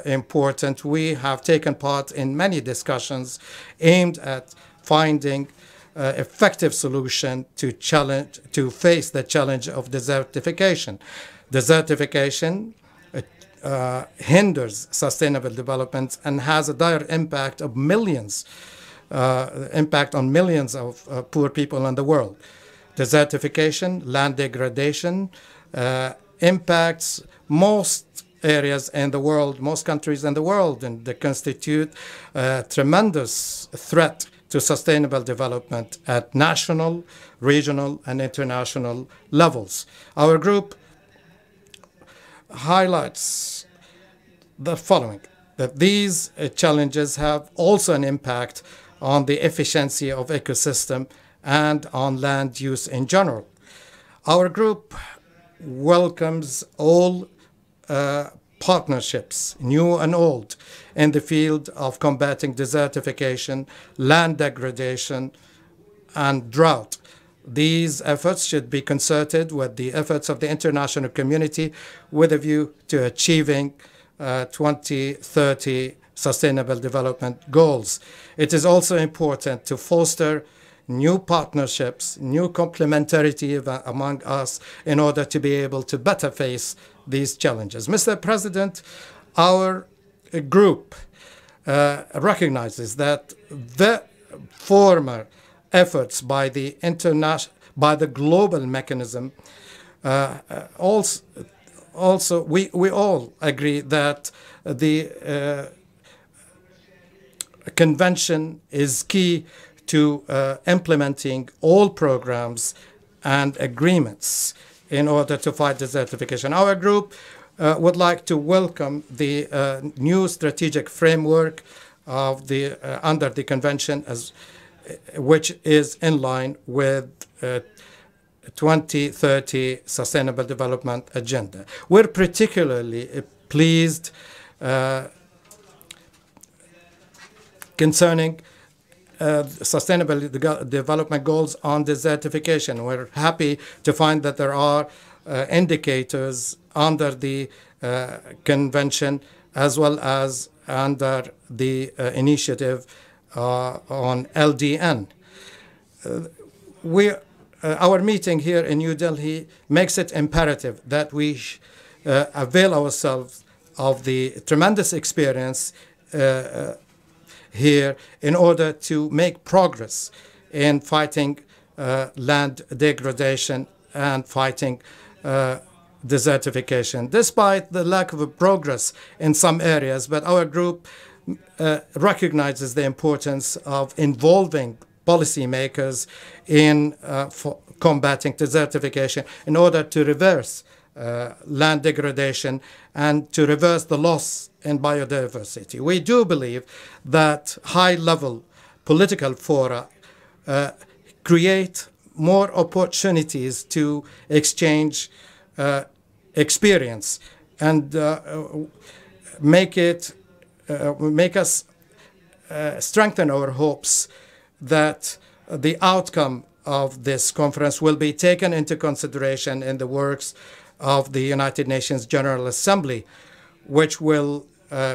important, we have taken part in many discussions aimed at finding effective solution to face the challenge of desertification. Desertification hinders sustainable development and has a dire impact on millions of poor people in the world. Desertification, land degradation, impacts most areas in the world, most countries in the world, and they constitute a tremendous threat to sustainable development at national, regional, and international levels. Our group highlights the following, that these challenges have also an impact on the efficiency of ecosystem and on land use in general. Our group welcomes all partnerships, new and old, in the field of combating desertification, land degradation, and drought. These efforts should be concerted with the efforts of the international community with a view to achieving 2030 Sustainable Development Goals. It is also important to foster new partnerships, new complementarity among us in order to be able to better face these challenges. Mr. President, our group recognizes that the former efforts by the global mechanism also we all agree that the convention is key to implementing all programs and agreements in order to fight desertification. Our group would like to welcome the new strategic framework of under the convention, which is in line with 2030 Sustainable Development Agenda. We're particularly pleased concerning Sustainable Development Goals on desertification. We're happy to find that there are indicators under the convention as well as under the initiative on LDN. Our meeting here in New Delhi makes it imperative that we avail ourselves of the tremendous experience here in order to make progress in fighting land degradation and fighting desertification. Despite the lack of progress in some areas, but our group recognizes the importance of involving policymakers in combating desertification in order to reverse land degradation and to reverse the loss in biodiversity. We do believe that high-level political fora create more opportunities to exchange experience and make us strengthen our hopes that the outcome of this conference will be taken into consideration in the works of the United Nations General Assembly, which will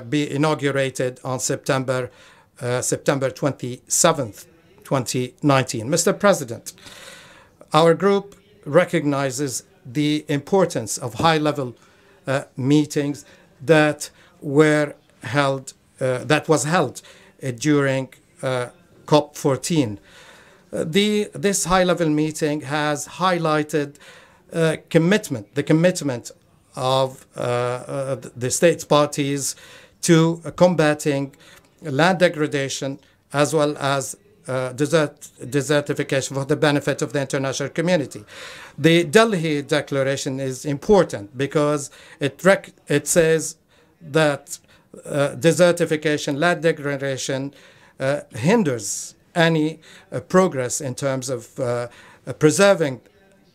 be inaugurated on September 27th, 2019. Mr. President, our group recognizes the importance of high-level meetings that was held during COP14. This high-level meeting has highlighted the commitment of the states parties to combating land degradation as well as desertification for the benefit of the international community. The Delhi Declaration is important because it says that desertification, land degradation hinders any progress in terms of preserving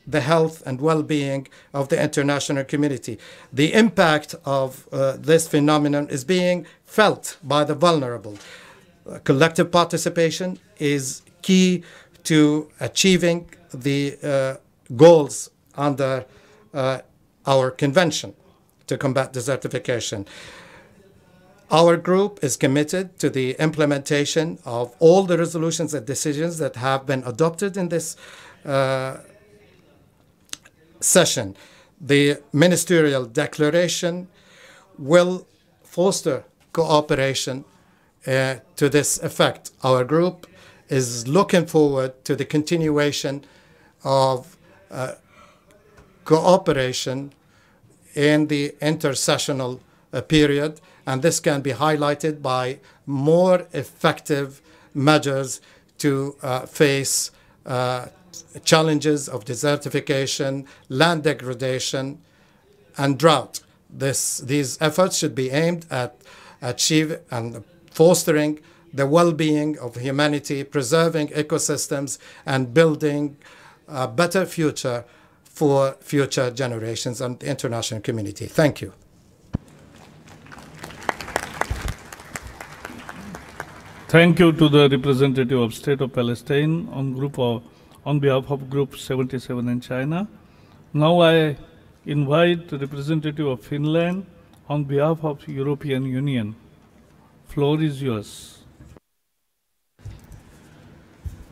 the health and well-being of the international community. The impact of this phenomenon is being felt by the vulnerable. Collective participation is key to achieving the goals under our convention to combat desertification. Our group is committed to the implementation of all the resolutions and decisions that have been adopted in this session. The ministerial declaration will foster cooperation to this effect. Our group is looking forward to the continuation of cooperation in the intersessional period, and this can be highlighted by more effective measures to face challenges of desertification, land degradation, and drought. These efforts should be aimed at achieving and fostering the well-being of humanity, preserving ecosystems, and building a better future for future generations and the international community. Thank you. Thank you to the representative of State of Palestine on behalf of Group 77 in China. Now I invite the representative of Finland on behalf of European Union. Floor is yours.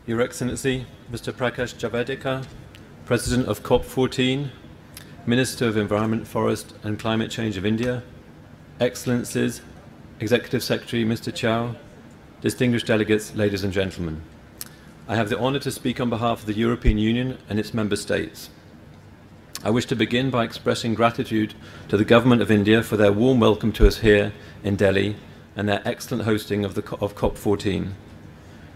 Your Excellency, Mr. Prakash Javadekar, President of COP14, Minister of Environment, Forest and Climate Change of India, Excellencies, Executive Secretary Mr. Chow, distinguished delegates, ladies and gentlemen. I have the honor to speak on behalf of the European Union and its member states. I wish to begin by expressing gratitude to the Government of India for their warm welcome to us here in Delhi and their excellent hosting of COP14.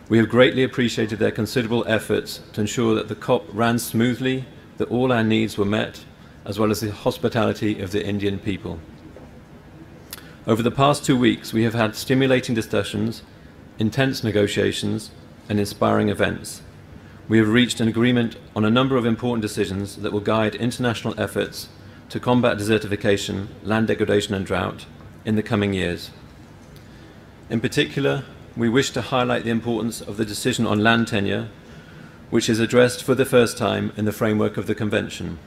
We have greatly appreciated their considerable efforts to ensure that the COP ran smoothly, that all our needs were met, as well as the hospitality of the Indian people. Over the past 2 weeks, we have had stimulating discussions, intense negotiations, and inspiring events. We have reached an agreement on a number of important decisions that will guide international efforts to combat desertification, land degradation and drought in the coming years. In particular, we wish to highlight the importance of the decision on land tenure, which is addressed for the first time in the framework of the Convention.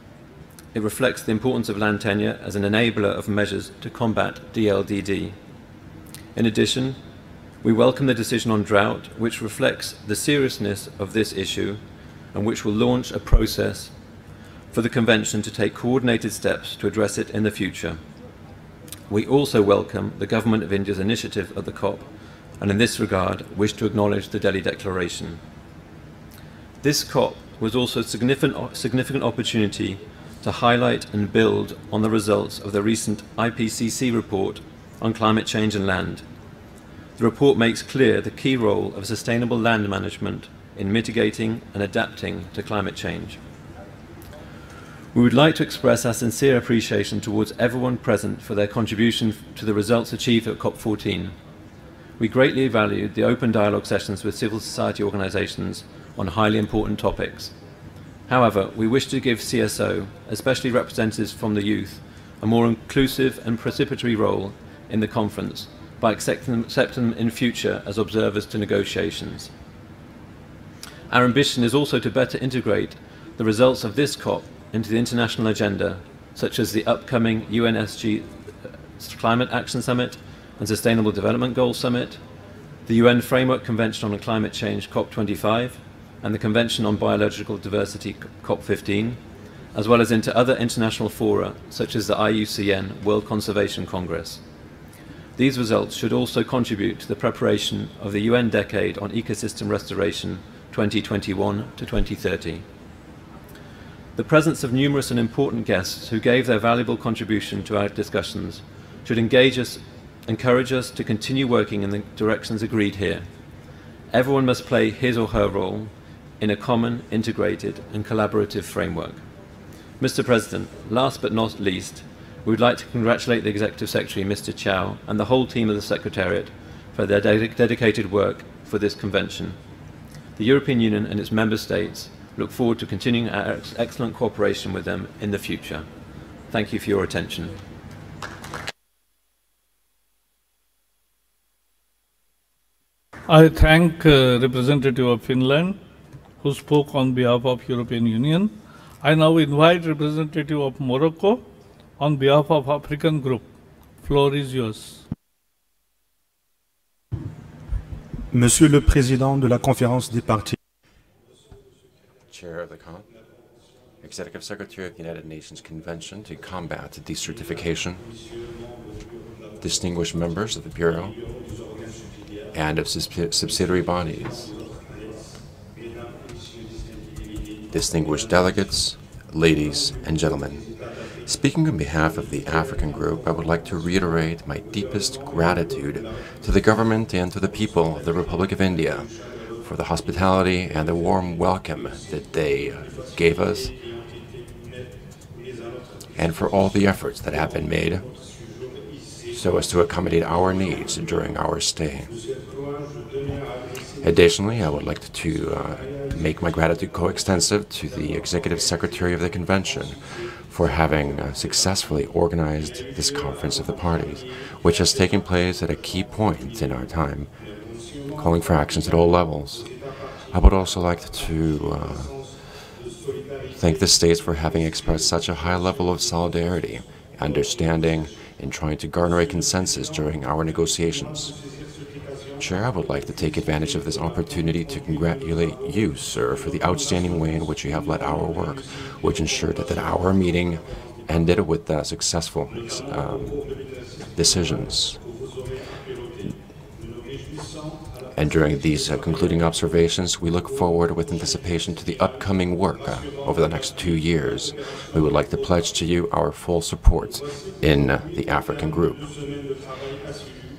It reflects the importance of land tenure as an enabler of measures to combat DLDD. In addition, we welcome the decision on drought, which reflects the seriousness of this issue and which will launch a process for the Convention to take coordinated steps to address it in the future. We also welcome the Government of India's initiative at the COP, and in this regard wish to acknowledge the Delhi Declaration. This COP was also a significant opportunity to highlight and build on the results of the recent IPCC report on climate change and land. The report makes clear the key role of sustainable land management in mitigating and adapting to climate change. We would like to express our sincere appreciation towards everyone present for their contribution to the results achieved at COP14. We greatly valued the open dialogue sessions with civil society organisations on highly important topics. However, we wish to give CSO, especially representatives from the youth, a more inclusive and participatory role in the conference by accepting them in future as observers to negotiations. Our ambition is also to better integrate the results of this COP into the international agenda, such as the upcoming UNSG Climate Action Summit and Sustainable Development Goals Summit, the UN Framework Convention on Climate Change COP25, and the Convention on Biological Diversity COP15, as well as into other international fora, such as the IUCN World Conservation Congress. These results should also contribute to the preparation of the UN Decade on Ecosystem Restoration 2021 to 2030. The presence of numerous and important guests who gave their valuable contribution to our discussions should encourage us to continue working in the directions agreed here. Everyone must play his or her role in a common, integrated and collaborative framework. Mr. President, last but not least, we would like to congratulate the Executive Secretary, Mr. Chow, and the whole team of the Secretariat for their dedicated work for this convention. The European Union and its member states look forward to continuing our excellent cooperation with them in the future. Thank you for your attention. I thank representative of Finland who spoke on behalf of European Union. I now invite representative of Morocco on behalf of African Group. Floor is yours. Monsieur le Président de la Conférence des Partis. Chair of the COP, Executive Secretary of the United Nations Convention to Combat Desertification, distinguished members of the Bureau and of subsidiary bodies, distinguished delegates, ladies and gentlemen. Speaking on behalf of the African Group, I would like to reiterate my deepest gratitude to the government and to the people of the Republic of India for the hospitality and the warm welcome that they gave us, and for all the efforts that have been made so as to accommodate our needs during our stay. Additionally, I would like to make my gratitude coextensive to the Executive Secretary of the Convention for having successfully organized this Conference of the Parties, which has taken place at a key point in our time, calling for actions at all levels. I would also like to thank the states for having expressed such a high level of solidarity, understanding, and trying to garner a consensus during our negotiations. Chair, I would like to take advantage of this opportunity to congratulate you, sir, for the outstanding way in which you have led our work, which ensured that our meeting ended with successful decisions. And during these concluding observations, we look forward with anticipation to the upcoming work over the next 2 years. We would like to pledge to you our full support in the African Group.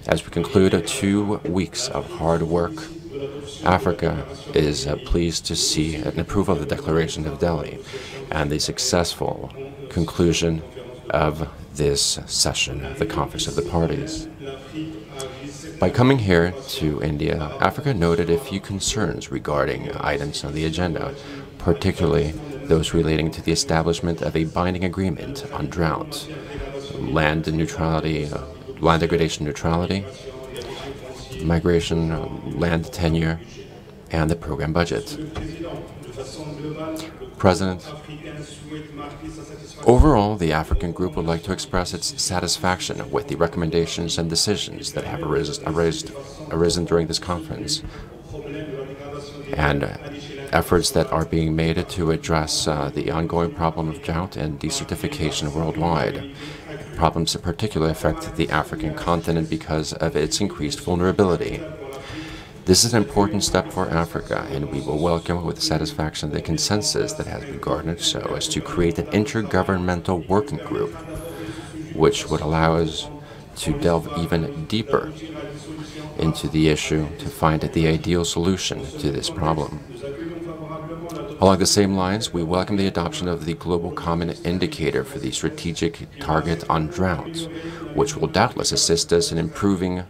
As we conclude 2 weeks of hard work, Africa is pleased to see an approval of the Declaration of Delhi and the successful conclusion of this session, the Conference of the Parties. By coming here to India, Africa noted a few concerns regarding items on the agenda, particularly those relating to the establishment of a binding agreement on drought, land neutrality, land degradation neutrality, migration, land tenure, and the program budget. President, overall, the African Group would like to express its satisfaction with the recommendations and decisions that have arisen during this conference, and efforts that are being made to address the ongoing problem of drought and desertification worldwide. Problems that particularly affect the African continent because of its increased vulnerability. This is an important step for Africa, and we will welcome with satisfaction the consensus that has been garnered so as to create an intergovernmental working group, which would allow us to delve even deeper into the issue to find the ideal solution to this problem. Along the same lines, we welcome the adoption of the Global Common Indicator for the Strategic Target on Drought, which will doubtless assist us in improving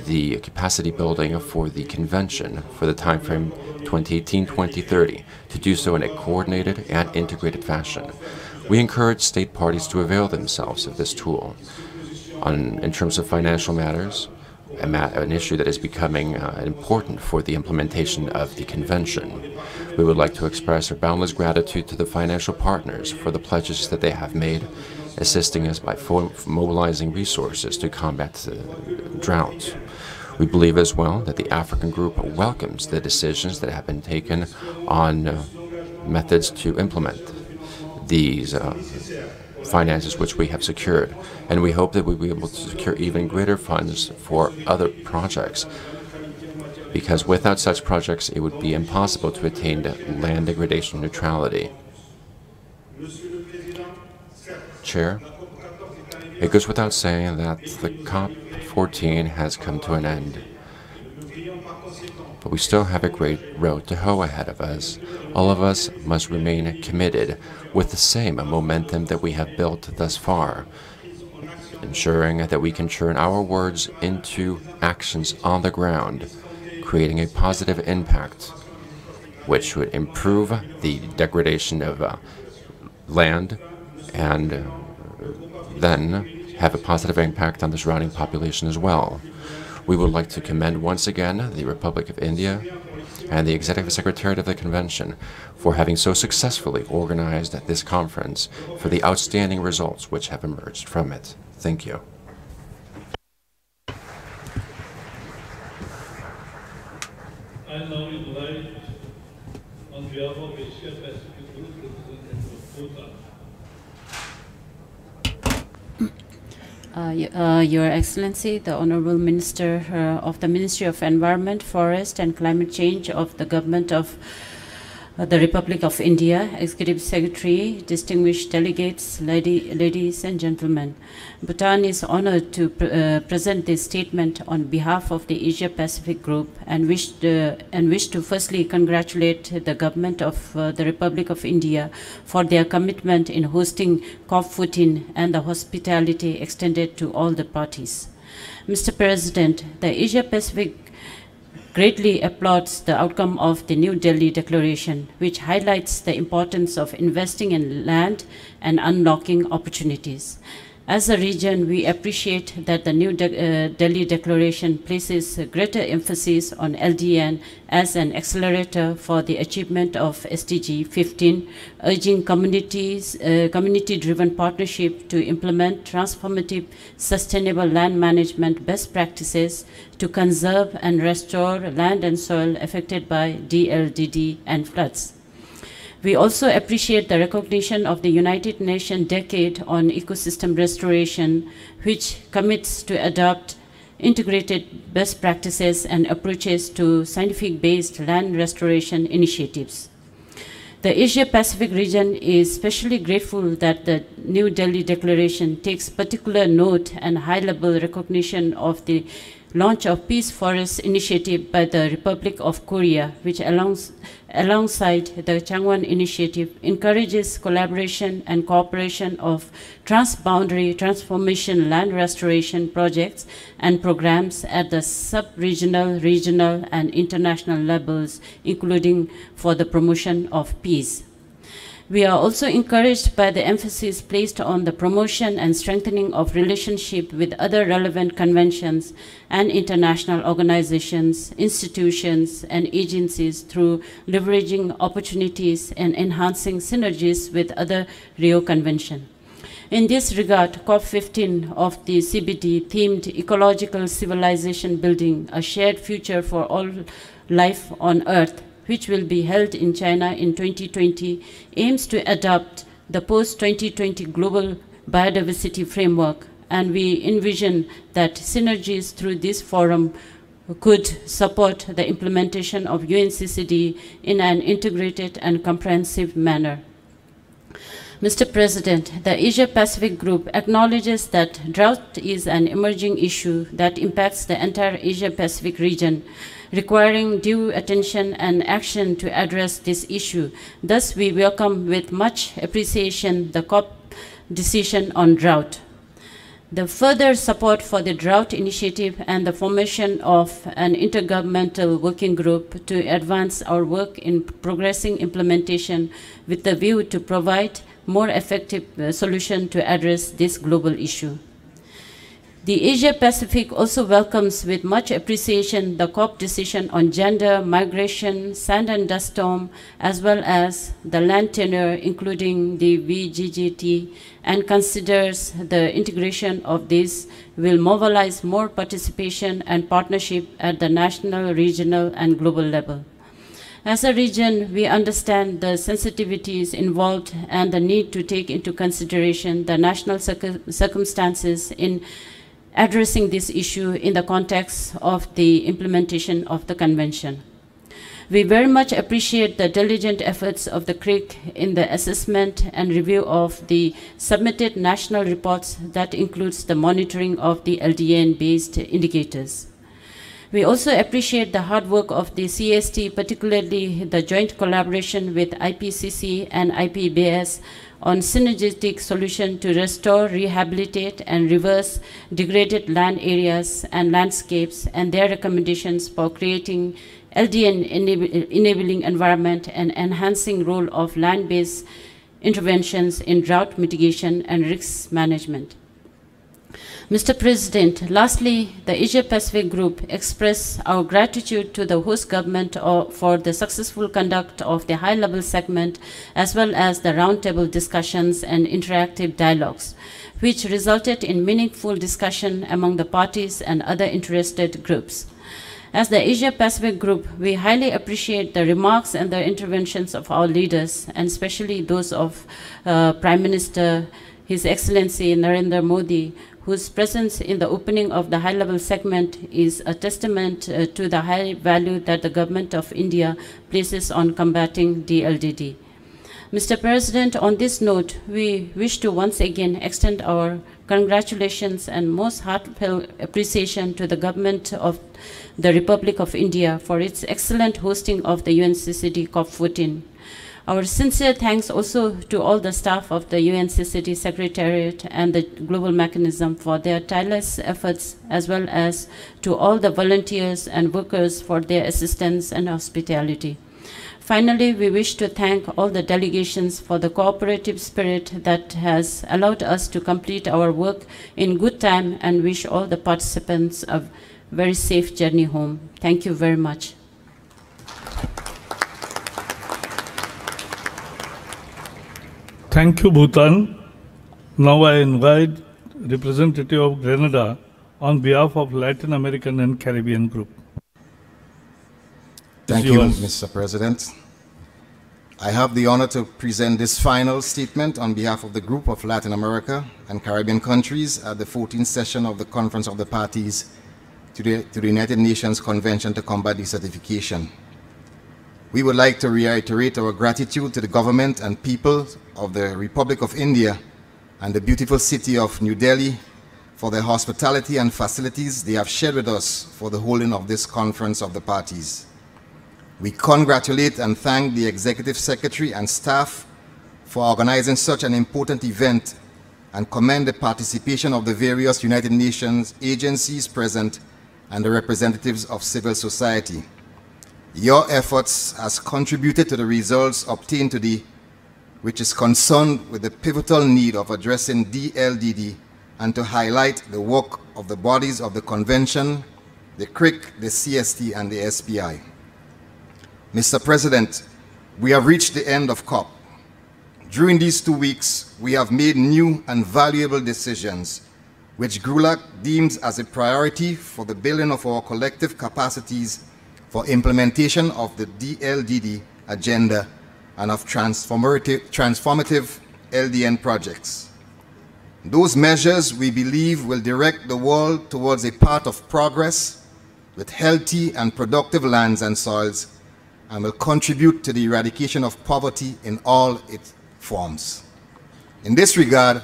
the capacity building for the Convention for the timeframe 2018-2030, to do so in a coordinated and integrated fashion. We encourage state parties to avail themselves of this tool. In terms of financial matters, an issue that is becoming important for the implementation of the Convention. We would like to express our boundless gratitude to the financial partners for the pledges that they have made, assisting us by mobilizing resources to combat drought. We believe as well that the African Group welcomes the decisions that have been taken on methods to implement these finances which we have secured, and we hope that we'll be able to secure even greater funds for other projects, because without such projects it would be impossible to attain land degradation neutrality. Chair, it goes without saying that the COP14 has come to an end, but we still have a great road to hoe ahead of us. All of us must remain committed with the same momentum that we have built thus far, ensuring that we can turn our words into actions on the ground, creating a positive impact, which would improve the degradation of land and then have a positive impact on the surrounding population as well. We would like to commend once again the Republic of India and the Executive Secretariat of the Convention for having so successfully organized this conference, for the outstanding results which have emerged from it. Thank you. I now invite, on behalf of Asia Pacific Group, Representative of Bhutan. Your Excellency, the Honorable Minister of the Ministry of Environment, Forest and Climate Change of the Government of the Republic of India, Executive Secretary, distinguished delegates, ladies and gentlemen. Bhutan is honored to present this statement on behalf of the Asia-Pacific Group and wish to firstly congratulate the government of the Republic of India for their commitment in hosting COP14 and the hospitality extended to all the parties. Mr. President, the Asia-Pacific greatly applauds the outcome of the New Delhi Declaration, which highlights the importance of investing in land and unlocking opportunities. As a region, we appreciate that the New Delhi Declaration places greater emphasis on LDN as an accelerator for the achievement of SDG 15, urging community-driven partnership to implement transformative, sustainable land management best practices to conserve and restore land and soil affected by DLDD and floods. We also appreciate the recognition of the United Nations Decade on Ecosystem Restoration, which commits to adopt integrated best practices and approaches to scientific-based land restoration initiatives. The Asia-Pacific region is especially grateful that the New Delhi Declaration takes particular note and high-level recognition of the launch of Peace Forest Initiative by the Republic of Korea, which alongside the Changwon Initiative encourages collaboration and cooperation of transboundary transformation land restoration projects and programs at the sub-regional, regional, and international levels, including for the promotion of peace. We are also encouraged by the emphasis placed on the promotion and strengthening of relationship with other relevant conventions and international organizations, institutions, and agencies through leveraging opportunities and enhancing synergies with other Rio Convention. In this regard, COP15 of the CBD themed Ecological Civilization Building, a shared future for all life on Earth, which will be held in China in 2020, aims to adopt the post-2020 global biodiversity framework, and we envision that synergies through this forum could support the implementation of UNCCD in an integrated and comprehensive manner. Mr. President, the Asia-Pacific Group acknowledges that drought is an emerging issue that impacts the entire Asia-Pacific region, requiring due attention and action to address this issue. Thus, we welcome with much appreciation the COP decision on drought. The further support for the drought initiative and the formation of an intergovernmental working group to advance our work in progressing implementation with the view to provide more effective solution to address this global issue. The Asia-Pacific also welcomes with much appreciation the COP decision on gender, migration, sand and dust storm, as well as the land tenure, including the VGGT, and considers the integration of this will mobilize more participation and partnership at the national, regional, and global level. As a region, we understand the sensitivities involved and the need to take into consideration the national circumstances in addressing this issue in the context of the implementation of the convention. We very much appreciate the diligent efforts of the CRIC in the assessment and review of the submitted national reports that includes the monitoring of the LDN-based indicators. We also appreciate the hard work of the CST, particularly the joint collaboration with IPCC and IPBS on synergistic solution to restore, rehabilitate, and reverse degraded land areas and landscapes, and their recommendations for creating LDN enabling environment and enhancing role of land-based interventions in drought mitigation and risk management. Mr. President, lastly, the Asia-Pacific Group express our gratitude to the host government for the successful conduct of the high-level segment, as well as the roundtable discussions and interactive dialogues, which resulted in meaningful discussion among the parties and other interested groups. As the Asia-Pacific Group, we highly appreciate the remarks and the interventions of our leaders, and especially those of Prime Minister His Excellency Narendra Modi, whose presence in the opening of the high-level segment is a testament to the high value that the Government of India places on combating DLDD. Mr. President, on this note, we wish to once again extend our congratulations and most heartfelt appreciation to the Government of the Republic of India for its excellent hosting of the UNCCD COP14. Our sincere thanks also to all the staff of the UNCCD Secretariat and the Global Mechanism for their tireless efforts, as well as to all the volunteers and workers for their assistance and hospitality. Finally, we wish to thank all the delegations for the cooperative spirit that has allowed us to complete our work in good time and wish all the participants a very safe journey home. Thank you very much. Thank you, Bhutan. Now I invite representative of Grenada on behalf of Latin American and Caribbean Group. Thank you, Mr. President. I have the honor to present this final statement on behalf of the Group of Latin America and Caribbean countries at the 14th session of the Conference of the Parties to the United Nations Convention to Combat Desertification. We would like to reiterate our gratitude to the government and people of the Republic of India and the beautiful city of New Delhi for their hospitality and facilities they have shared with us for the holding of this Conference of the Parties. We congratulate and thank the Executive Secretary and staff for organizing such an important event and commend the participation of the various United Nations agencies present and the representatives of civil society. Your efforts has contributed to the results obtained today, which is concerned with the pivotal need of addressing DLDD and to highlight the work of the bodies of the Convention, the CRIC, the CST, and the SPI. Mr. President, we have reached the end of COP. During these 2 weeks, we have made new and valuable decisions, which GRULAC deems as a priority for the building of our collective capacities for implementation of the DLDD agenda and of transformative LDN projects. Those measures, we believe, will direct the world towards a path of progress with healthy and productive lands and soils, and will contribute to the eradication of poverty in all its forms. In this regard,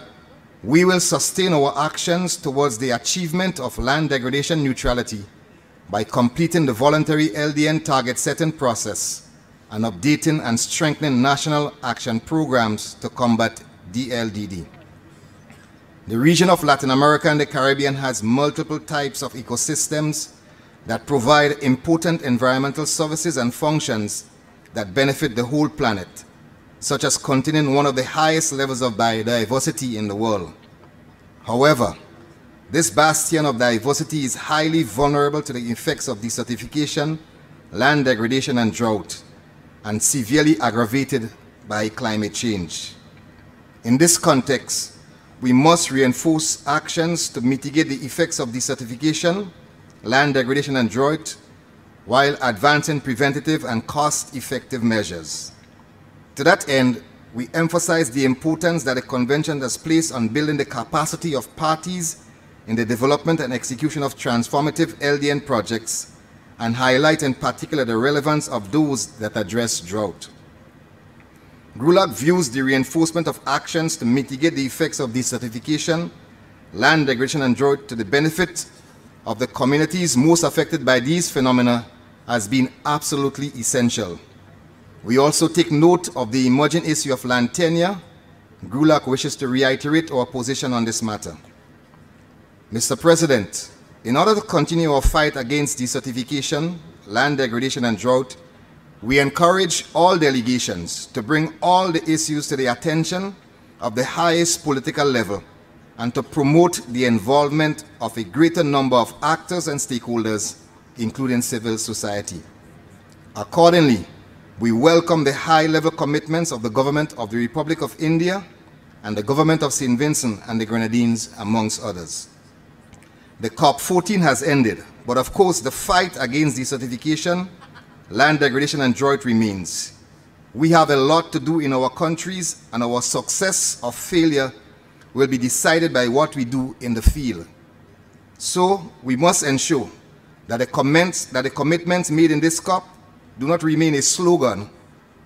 we will sustain our actions towards the achievement of land degradation neutrality by completing the voluntary LDN target setting process and updating and strengthening national action programs to combat DLDD. The region of Latin America and the Caribbean has multiple types of ecosystems that provide important environmental services and functions that benefit the whole planet, such as containing one of the highest levels of biodiversity in the world. However, this bastion of diversity is highly vulnerable to the effects of desertification, land degradation, and drought, and severely aggravated by climate change. In this context, we must reinforce actions to mitigate the effects of desertification, land degradation, and drought, while advancing preventative and cost-effective measures. To that end, we emphasize the importance that the Convention has placed on building the capacity of parties in the development and execution of transformative LDN projects, and highlight in particular the relevance of those that address drought. GRULAC views the reinforcement of actions to mitigate the effects of desertification, land degradation, and drought to the benefit of the communities most affected by these phenomena as being absolutely essential. We also take note of the emerging issue of land tenure. GRULAC wishes to reiterate our position on this matter. Mr. President, in order to continue our fight against desertification, land degradation, and drought, we encourage all delegations to bring all the issues to the attention of the highest political level and to promote the involvement of a greater number of actors and stakeholders, including civil society. Accordingly, we welcome the high-level commitments of the Government of the Republic of India and the Government of St. Vincent and the Grenadines, amongst others. The COP14 has ended, but of course the fight against desertification, land degradation, and drought remains. We have a lot to do in our countries, and our success or failure will be decided by what we do in the field. So we must ensure that the commitments made in this COP do not remain a slogan,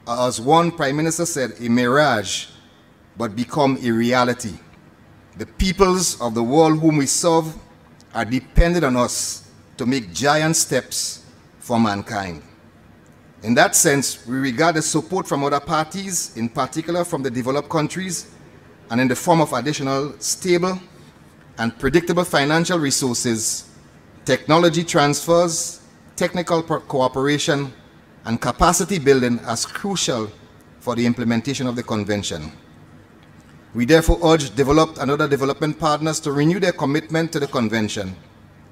or as one Prime Minister said, a mirage, but become a reality. The peoples of the world whom we serve are dependent on us to make giant steps for mankind. In that sense, we regard the support from other parties, in particular from the developed countries, and in the form of additional stable and predictable financial resources, technology transfers, technical cooperation, and capacity building as crucial for the implementation of the Convention. We therefore urge developed and other development partners to renew their commitment to the Convention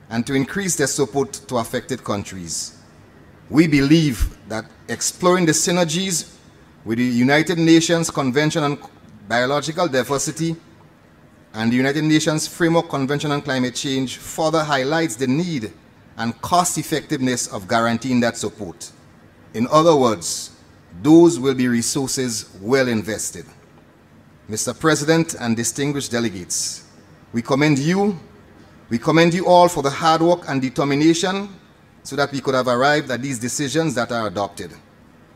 and to increase their support to affected countries. We believe that exploring the synergies with the United Nations Convention on Biological Diversity and the United Nations Framework Convention on Climate Change further highlights the need and cost-effectiveness of guaranteeing that support. In other words, those will be resources well invested. Mr. President and distinguished delegates, we commend you all for the hard work and determination so that we could have arrived at these decisions that are adopted.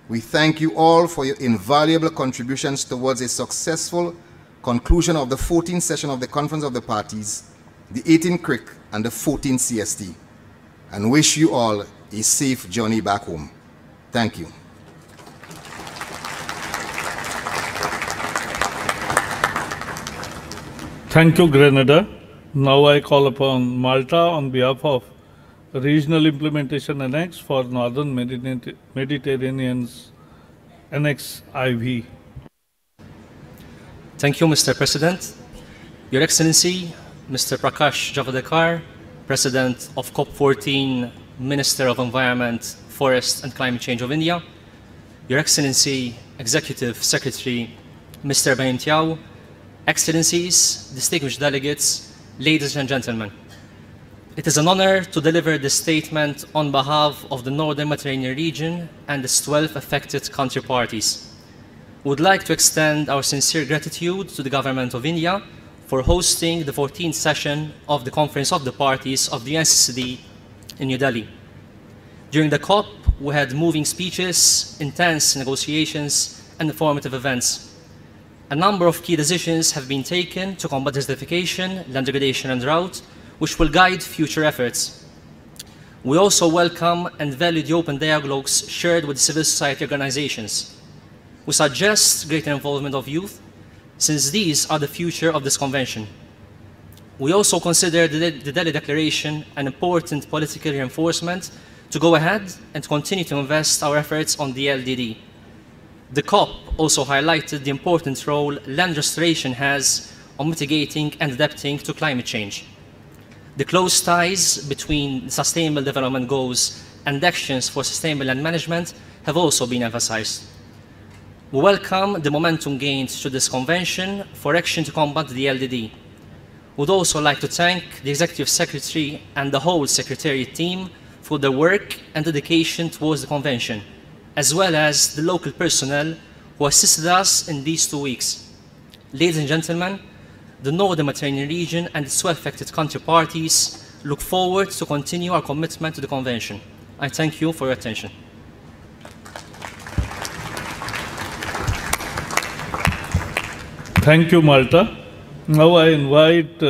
We thank you all for your invaluable contributions towards a successful conclusion of the 14th session of the Conference of the Parties, the 18th CRIC and the 14th CST, and wish you all a safe journey back home. Thank you. Thank you, Grenada. Now I call upon Malta on behalf of Regional Implementation Annex for Northern Mediterranean's Annex IV. Thank you, Mr. President. Your Excellency, Mr. Prakash Javadekar, President of COP14, Minister of Environment, Forest and Climate Change of India, Your Excellency, Executive Secretary, Mr. Bain Tiao, Excellencies, distinguished delegates, ladies and gentlemen. It is an honor to deliver this statement on behalf of the Northern Mediterranean region and its 12 affected country parties. We would like to extend our sincere gratitude to the Government of India for hosting the 14th session of the Conference of the Parties of the UNCCD in New Delhi. During the COP, we had moving speeches, intense negotiations, and informative events. A number of key decisions have been taken to combat desertification, land degradation, and drought, which will guide future efforts. We also welcome and value the open dialogues shared with civil society organizations. We suggest greater involvement of youth, since these are the future of this convention. We also consider the Delhi Declaration an important political reinforcement to go ahead and continue to invest our efforts on the LDD. The COP also highlighted the important role land restoration has on mitigating and adapting to climate change. The close ties between Sustainable Development Goals and actions for sustainable land management have also been emphasized. We welcome the momentum gained through this convention for action to combat the LDD. We would also like to thank the Executive Secretary and the whole Secretariat team for their work and dedication towards the convention, as well as the local personnel who assisted us in these 2 weeks. Ladies and gentlemen, the Northern Mediterranean region and its 12 affected country parties look forward to continue our commitment to the convention. I thank you for your attention. Thank you, Malta. Now I invite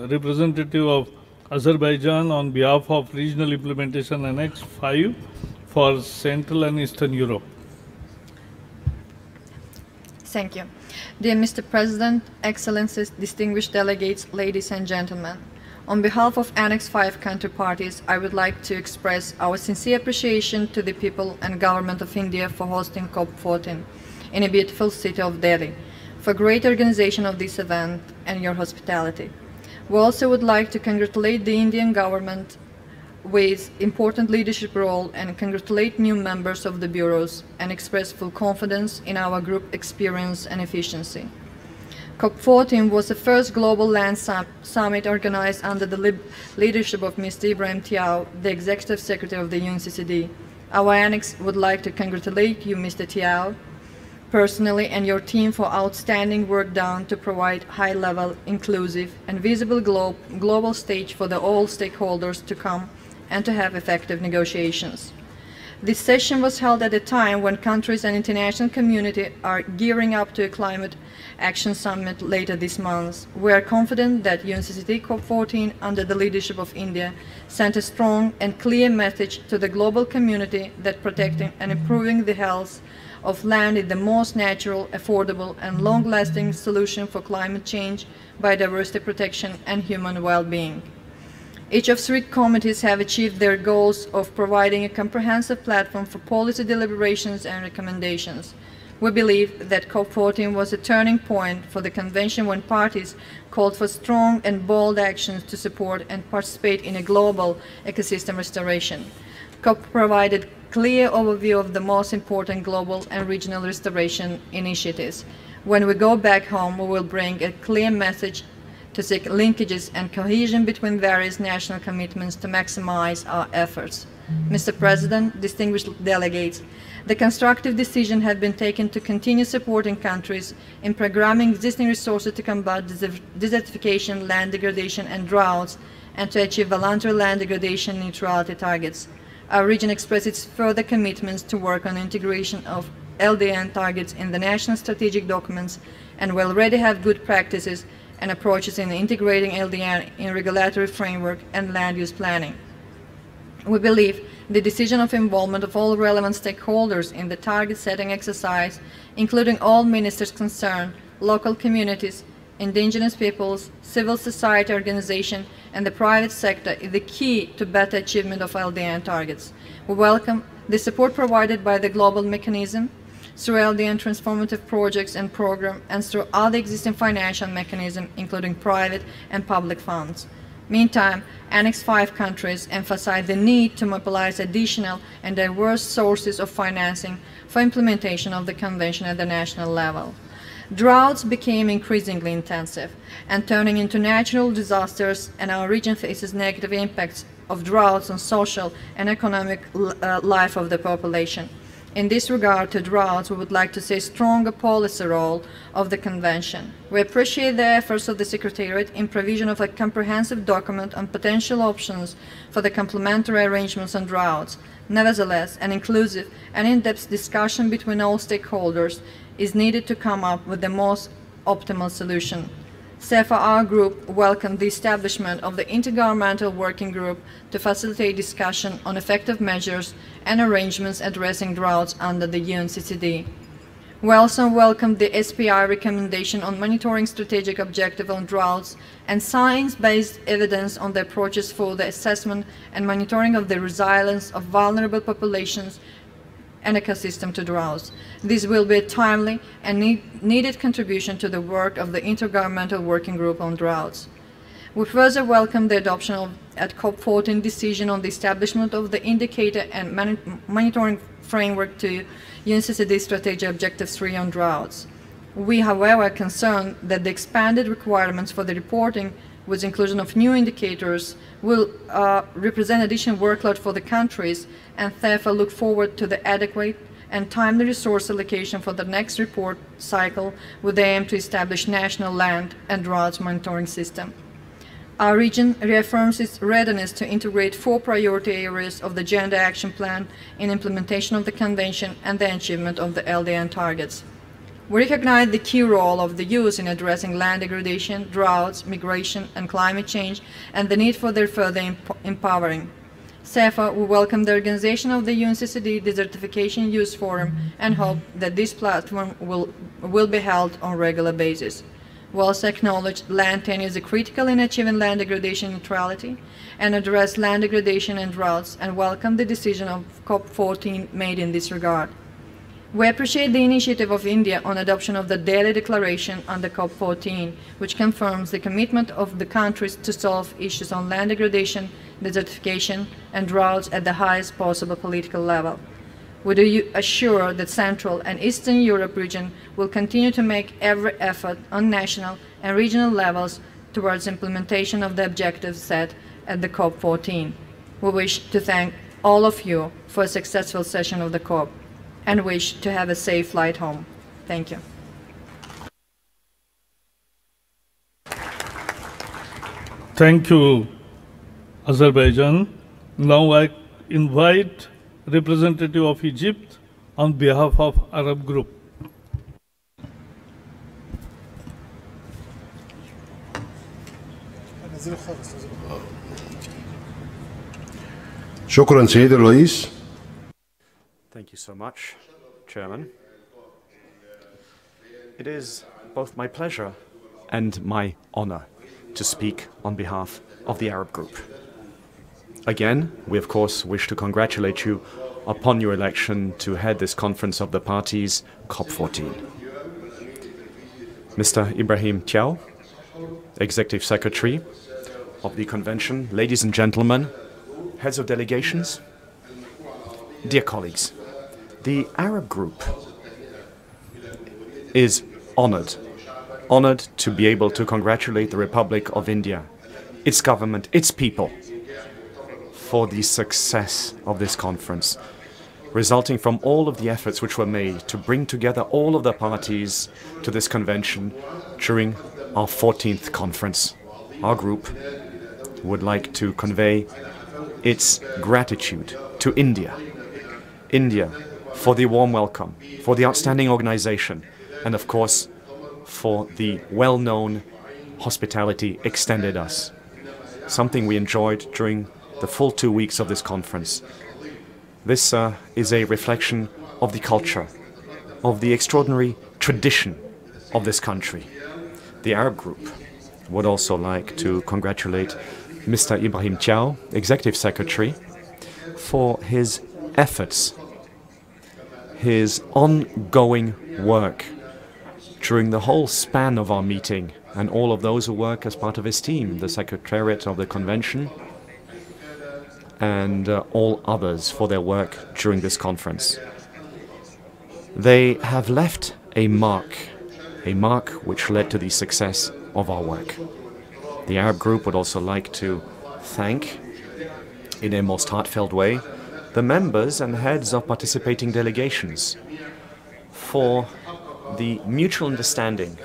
representative of Azerbaijan on behalf of Regional Implementation Annex 5 for Central and Eastern Europe. Thank you. Dear Mr. President, Excellencies, distinguished delegates, ladies and gentlemen, on behalf of Annex 5 country parties, I would like to express our sincere appreciation to the people and government of India for hosting COP14 in a beautiful city of Delhi, for great organization of this event and your hospitality. We also would like to congratulate the Indian government with important leadership role and congratulate new members of the bureaus and express full confidence in our group experience and efficiency. COP14 was the first global land summit organized under the leadership of Mr. Ibrahim Tiao, the Executive Secretary of the UNCCD. Our annex would like to congratulate you, Mr. Tiao, personally and your team for outstanding work done to provide high-level, inclusive, and visible global stage for all stakeholders to come and to have effective negotiations. This session was held at a time when countries and international community are gearing up to a climate action summit later this month. We are confident that UNCCDCOP14, under the leadership of India, sent a strong and clear message to the global community that protecting and improving the health of land is the most natural, affordable, and long-lasting solution for climate change, biodiversity protection, and human well-being. Each of 3 committees have achieved their goals of providing a comprehensive platform for policy deliberations and recommendations. We believe that COP14 was a turning point for the Convention when parties called for strong and bold actions to support and participate in a global ecosystem restoration. COP provided clear overview of the most important global and regional restoration initiatives. When we go back home, we will bring a clear message to seek linkages and cohesion between various national commitments to maximize our efforts. Mr. President, distinguished delegates, the constructive decision has been taken to continue supporting countries in programming existing resources to combat desertification, land degradation, and droughts, and to achieve voluntary land degradation neutrality targets. Our region expresses its further commitments to work on integration of LDN targets in the national strategic documents, and we already have good practices and approaches in integrating LDN in regulatory framework and land use planning. We believe the decision of involvement of all relevant stakeholders in the target setting exercise, including all ministers concerned, local communities, indigenous peoples, civil society organizations, and the private sector, is the key to better achievement of LDN targets. We welcome the support provided by the global mechanism through LDN transformative projects and programs, and through other existing financial mechanisms, including private and public funds. Meantime, Annex 5 countries emphasize the need to mobilize additional and diverse sources of financing for implementation of the Convention at the national level. Droughts became increasingly intensive and turning into natural disasters, and our region faces negative impacts of droughts on social and economic life of the population. In this regard to droughts, we would like to see a stronger policy role of the Convention. We appreciate the efforts of the Secretariat in provision of a comprehensive document on potential options for the complementary arrangements on droughts. Nevertheless, an inclusive and in-depth discussion between all stakeholders is needed to come up with the most optimal solution. Therefore, our group welcomed the establishment of the Intergovernmental Working Group to facilitate discussion on effective measures and arrangements addressing droughts under the UNCCD. We also welcomed the SPI recommendation on monitoring strategic objective on droughts and science-based evidence on the approaches for the assessment and monitoring of the resilience of vulnerable populations and ecosystem to droughts. This will be a timely and needed contribution to the work of the Intergovernmental Working Group on Droughts. We further welcome the adoption at COP14 decision on the establishment of the indicator and monitoring framework to UNCCD Strategy Objective 3 on droughts. We, however, are concerned that the expanded requirements for the reporting with inclusion of new indicators will represent additional workload for the countries, and therefore look forward to the adequate and timely resource allocation for the next report cycle with the aim to establish national land and droughts monitoring system. Our region reaffirms its readiness to integrate 4 priority areas of the Gender Action Plan in implementation of the Convention and the achievement of the LDN targets. We recognize the key role of the youth in addressing land degradation, droughts, migration, and climate change, and the need for their further empowering. Therefore, we welcome the organization of the UNCCD Desertification Youth Forum and hope that this platform will be held on a regular basis. We also acknowledge land tenure is critical in achieving land degradation neutrality and address land degradation and droughts, and welcome the decision of COP14 made in this regard. We appreciate the initiative of India on adoption of the Delhi Declaration under COP14, which confirms the commitment of the countries to solve issues on land degradation, desertification, and droughts at the highest possible political level. We do assure that Central and Eastern Europe region will continue to make every effort on national and regional levels towards implementation of the objectives set at the COP14. We wish to thank all of you for a successful session of the COP and wish to have a safe flight home. Thank you. Thank you, Azerbaijan. Now I invite representative of Egypt on behalf of Arab Group. شكرا سيد الرئيس. Thank you so much, Chairman. It is both my pleasure and my honor to speak on behalf of the Arab Group. Again, we of course wish to congratulate you upon your election to head this Conference of the Parties, COP14. Mr. Ibrahim Thiaw, Executive Secretary of the Convention, ladies and gentlemen, heads of delegations, dear colleagues, the Arab Group is honored to be able to congratulate the Republic of India, its government, its people, for the success of this conference, resulting from all of the efforts which were made to bring together all of the parties to this convention during our 14th conference. Our group would like to convey its gratitude to India for the warm welcome, for the outstanding organization, and of course for the well-known hospitality extended us, something we enjoyed during the full 2 weeks of this conference. This is a reflection of the culture, of the extraordinary tradition of this country. The Arab Group would also like to congratulate Mr. Ibrahim Thiaw, Executive Secretary, for his efforts, his ongoing work during the whole span of our meeting, and all of those who work as part of his team, the Secretariat of the Convention, and all others for their work during this conference. They have left a mark which led to the success of our work. The Arab Group would also like to thank, in a most heartfelt way, the members and heads of participating delegations for the mutual understanding,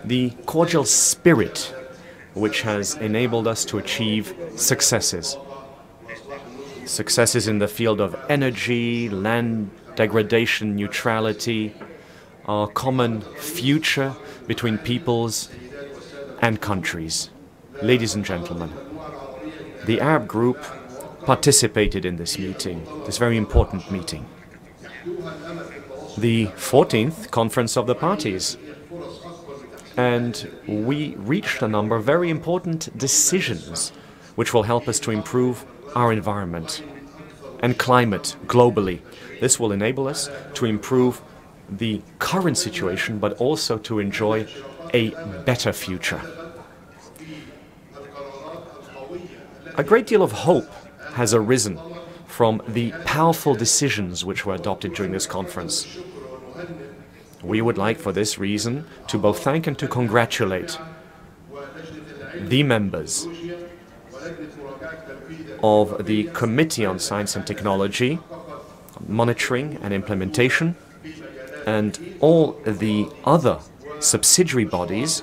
the cordial spirit which has enabled us to achieve successes. Successes in the field of energy, land degradation, neutrality, our common future between peoples and countries. Ladies and gentlemen, the Arab Group participated in this meeting, this very important meeting, the 14th Conference of the Parties, and we reached a number of very important decisions which will help us to improve our environment and climate globally. This will enable us to improve the current situation, but also to enjoy a better future. A great deal of hope has arisen from the powerful decisions which were adopted during this conference. We would like, for this reason, to both thank and to congratulate the members of the Committee on Science and Technology, Monitoring and Implementation, and all the other subsidiary bodies,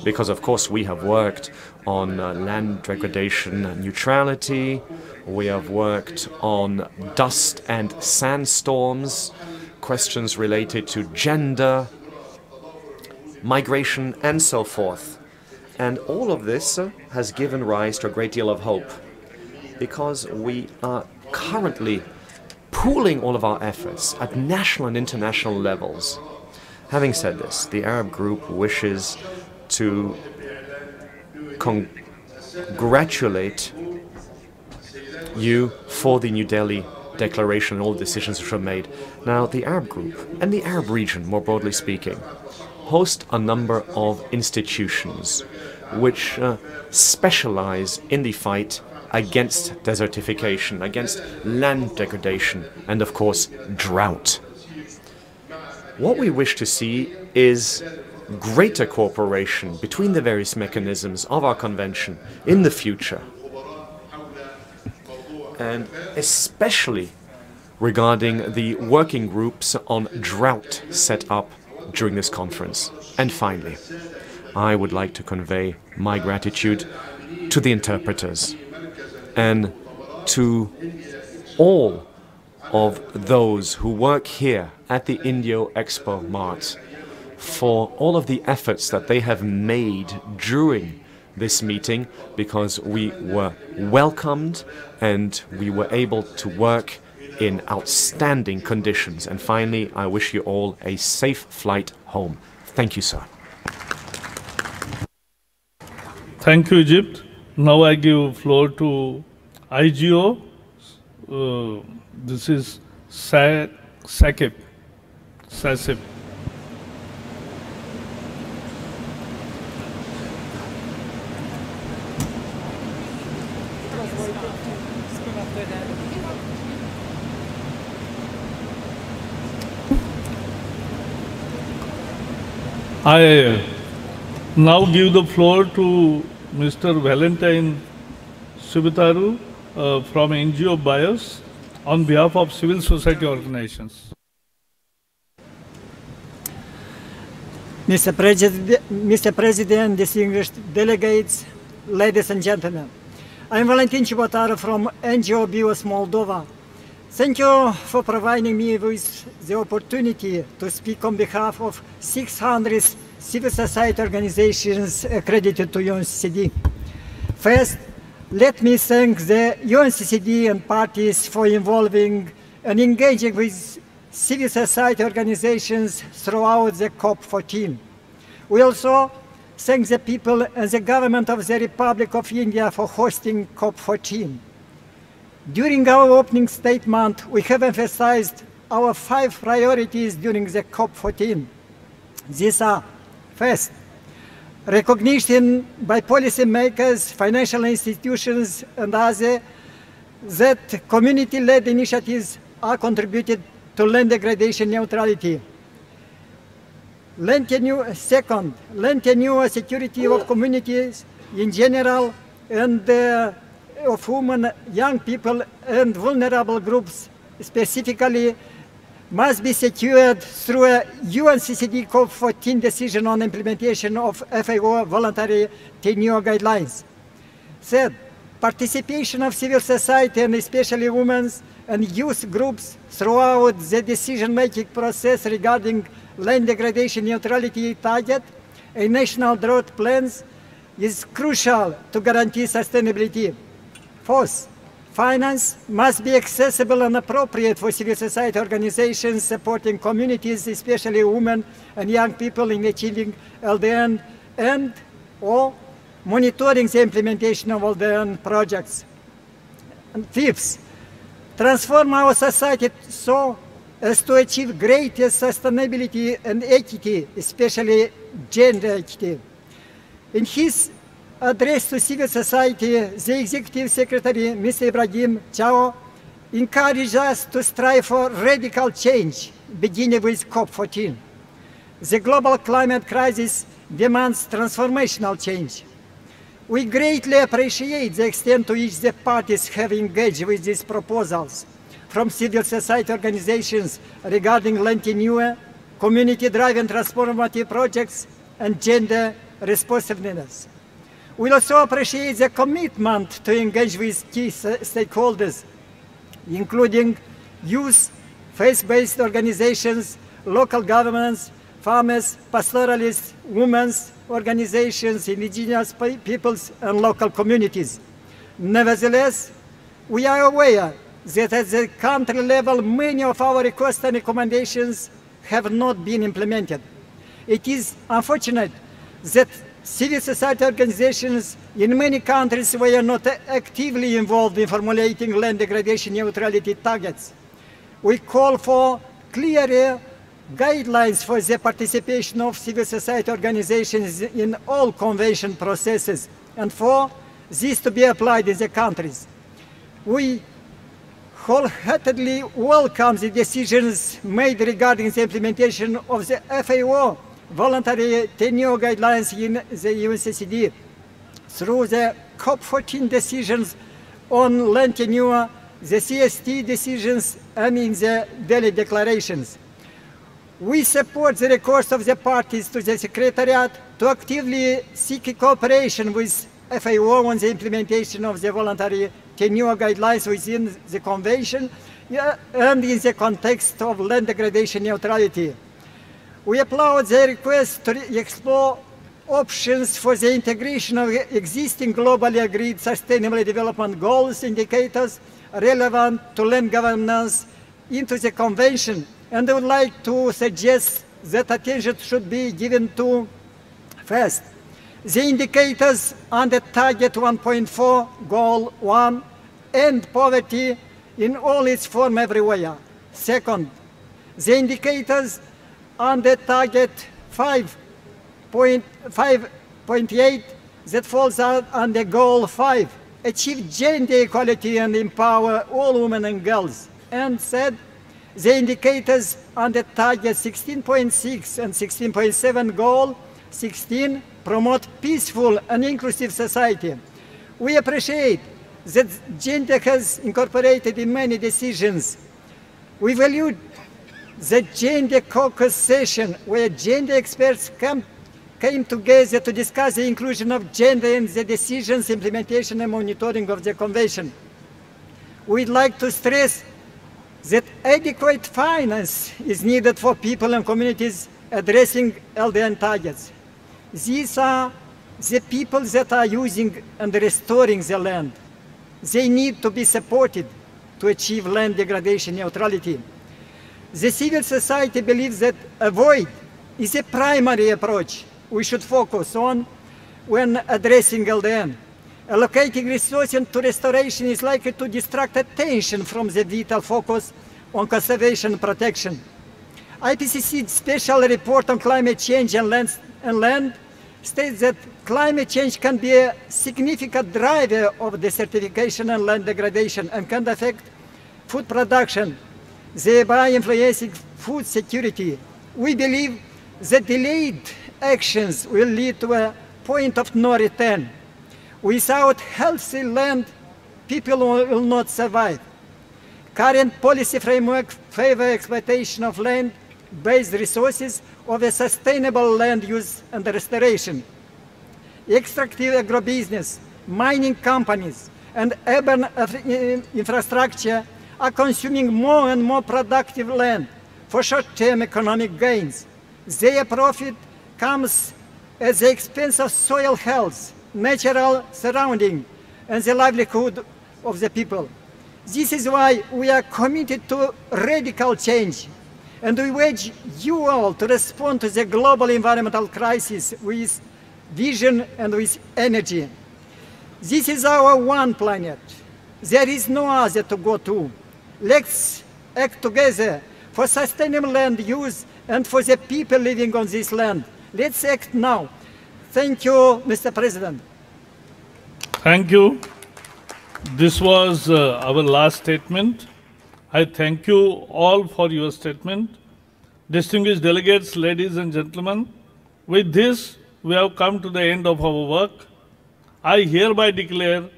because of course we have worked on land degradation and neutrality, we have worked on dust and sandstorms, questions related to gender, migration, and so forth. And all of this has given rise to a great deal of hope, because we are currently pooling all of our efforts at national and international levels. Having said this, the Arab Group wishes to congratulate you for the New Delhi Declaration and all the decisions which were made. Now, the Arab Group and the Arab region, more broadly speaking, host a number of institutions which specialize in the fight against desertification, against land degradation, and of course, drought. What we wish to see is greater cooperation between the various mechanisms of our convention in the future, and especially regarding the working groups on drought set up during this conference. And finally, I would like to convey my gratitude to the interpreters and to all of those who work here at the Indio Expo Mart for all of the efforts that they have made during this meeting, because we were welcomed and we were able to work in outstanding conditions. And finally, I wish you all a safe flight home. Thank you, sir. Thank you, Egypt. Now I give floor to IGO. This is Sakib. Sasib. I now give the floor to Mr. Valentine Subitaru from NGO BIOS on behalf of civil society organizations. Mr. President, distinguished delegates, ladies and gentlemen, I'm Valentin Subitaru from NGO BIOS Moldova. Thank you for providing me with the opportunity to speak on behalf of 600 civil society organizations accredited to UNCCD. First, let me thank the UNCCD and parties for involving and engaging with civil society organizations throughout the COP14. We also thank the people and the government of the Republic of India for hosting COP14. During our opening statement, we have emphasized our 5 priorities during the COP14. These are, first, recognition by policymakers, financial institutions, and others that community-led initiatives are contributed to land degradation neutrality. Second, land tenure security of communities in general and of women, young people, and vulnerable groups specifically must be secured through a UNCCDCOP14 decision on implementation of FAO voluntary tenure guidelines. Third, participation of civil society and especially women and youth groups throughout the decision-making process regarding land degradation neutrality target and national drought plans is crucial to guarantee sustainability. Fourth, finance must be accessible and appropriate for civil society organizations supporting communities, especially women and young people, in achieving LDN and or monitoring the implementation of LDN projects. And fifth, transform our society so as to achieve greater sustainability and equity, especially gender equity. In his address to civil society, the Executive Secretary, Mr. Ibrahim Chao, encouraged us to strive for radical change, beginning with COP14. The global climate crisis demands transformational change. We greatly appreciate the extent to which the parties have engaged with these proposals, from civil society organizations regarding land tenure, community-driven transformative projects, and gender responsiveness. We also appreciate the commitment to engage with key stakeholders, including youth, faith-based organizations, local governments, farmers, pastoralists, women's organizations, indigenous peoples, and local communities. Nevertheless, we are aware that at the country level, many of our requests and recommendations have not been implemented. It is unfortunate that civil society organizations in many countries were not actively involved in formulating land degradation neutrality targets. We call for clearer guidelines for the participation of civil society organizations in all convention processes and for this to be applied in the countries. We wholeheartedly welcome the decisions made regarding the implementation of the FAO voluntary tenure guidelines in the UNCCD through the COP14 decisions on land tenure, the CST decisions, and in the Delhi declarations. We support the recourse of the parties to the Secretariat to actively seek cooperation with FAO on the implementation of the voluntary tenure guidelines within the Convention and in the context of land degradation neutrality. We applaud the request to explore options for the integration of existing globally agreed sustainable development goals indicators relevant to land governance into the Convention, and I would like to suggest that attention should be given to, first, the indicators under Target 1.4, Goal 1, end poverty in all its forms everywhere. Second, the indicators under Target 5.8 that falls out under Goal 5, achieve gender equality and empower all women and girls. And third, the indicators under Target 16.6 and 16.7 Goal 16 promote peaceful and inclusive society. We appreciate that gender has incorporated in many decisions. We value the Gender Caucus session, where gender experts came together to discuss the inclusion of gender in the decisions, implementation, and monitoring of the Convention. We'd like to stress that adequate finance is needed for people and communities addressing LDN targets. These are the people that are using and restoring the land. They need to be supported to achieve land degradation neutrality. The civil society believes that avoid is a primary approach we should focus on when addressing LDN. Allocating resources to restoration is likely to distract attention from the vital focus on conservation and protection. IPCC's special report on climate change and land states that climate change can be a significant driver of desertification and land degradation and can affect food production, thereby influencing food security. We believe that delayed actions will lead to a point of no return. Without healthy land, people will not survive. Current policy framework favors exploitation of land-based resources over sustainable land use and restoration. Extractive agribusiness, mining companies, and urban infrastructure are consuming more and more productive land for short-term economic gains. Their profit comes at the expense of soil health, natural surrounding, and the livelihood of the people. This is why we are committed to radical change, and we urge you all to respond to the global environmental crisis with vision and with energy. This is our one planet. There is no other to go to. Let's act together for sustainable land use and for the people living on this land. Let's act now. Thank you, Mr. President. Thank you. This was our last statement. I thank you all for your statement. Distinguished delegates, ladies and gentlemen, with this, we have come to the end of our work. I hereby declare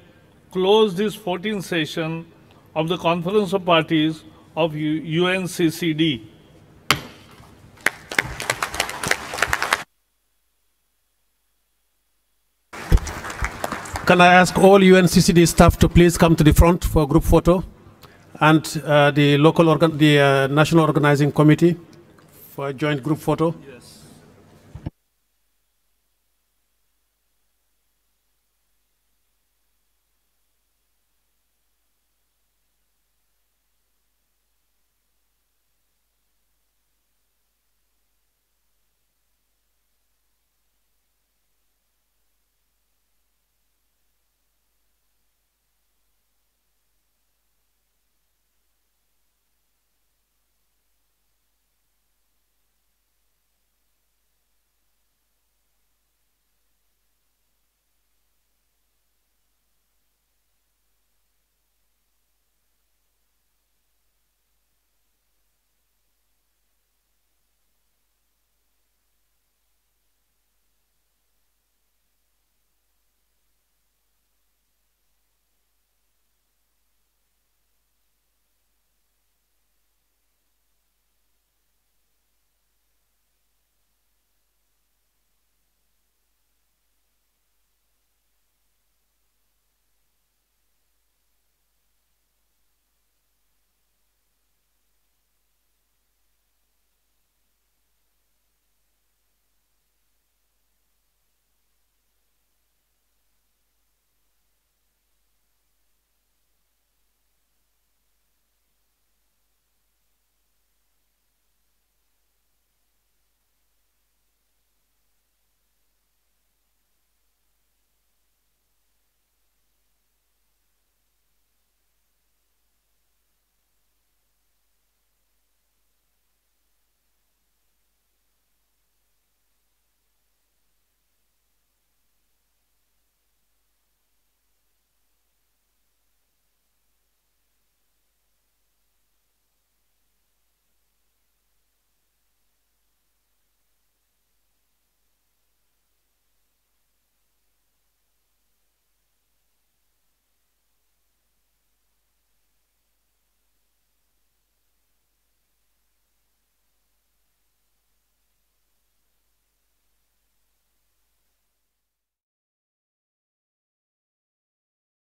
close this 14th session of the Conference of Parties of UNCCD. Can I ask all UNCCD staff to please come to the front for a group photo, and the national organizing committee for a joint group photo? Yes.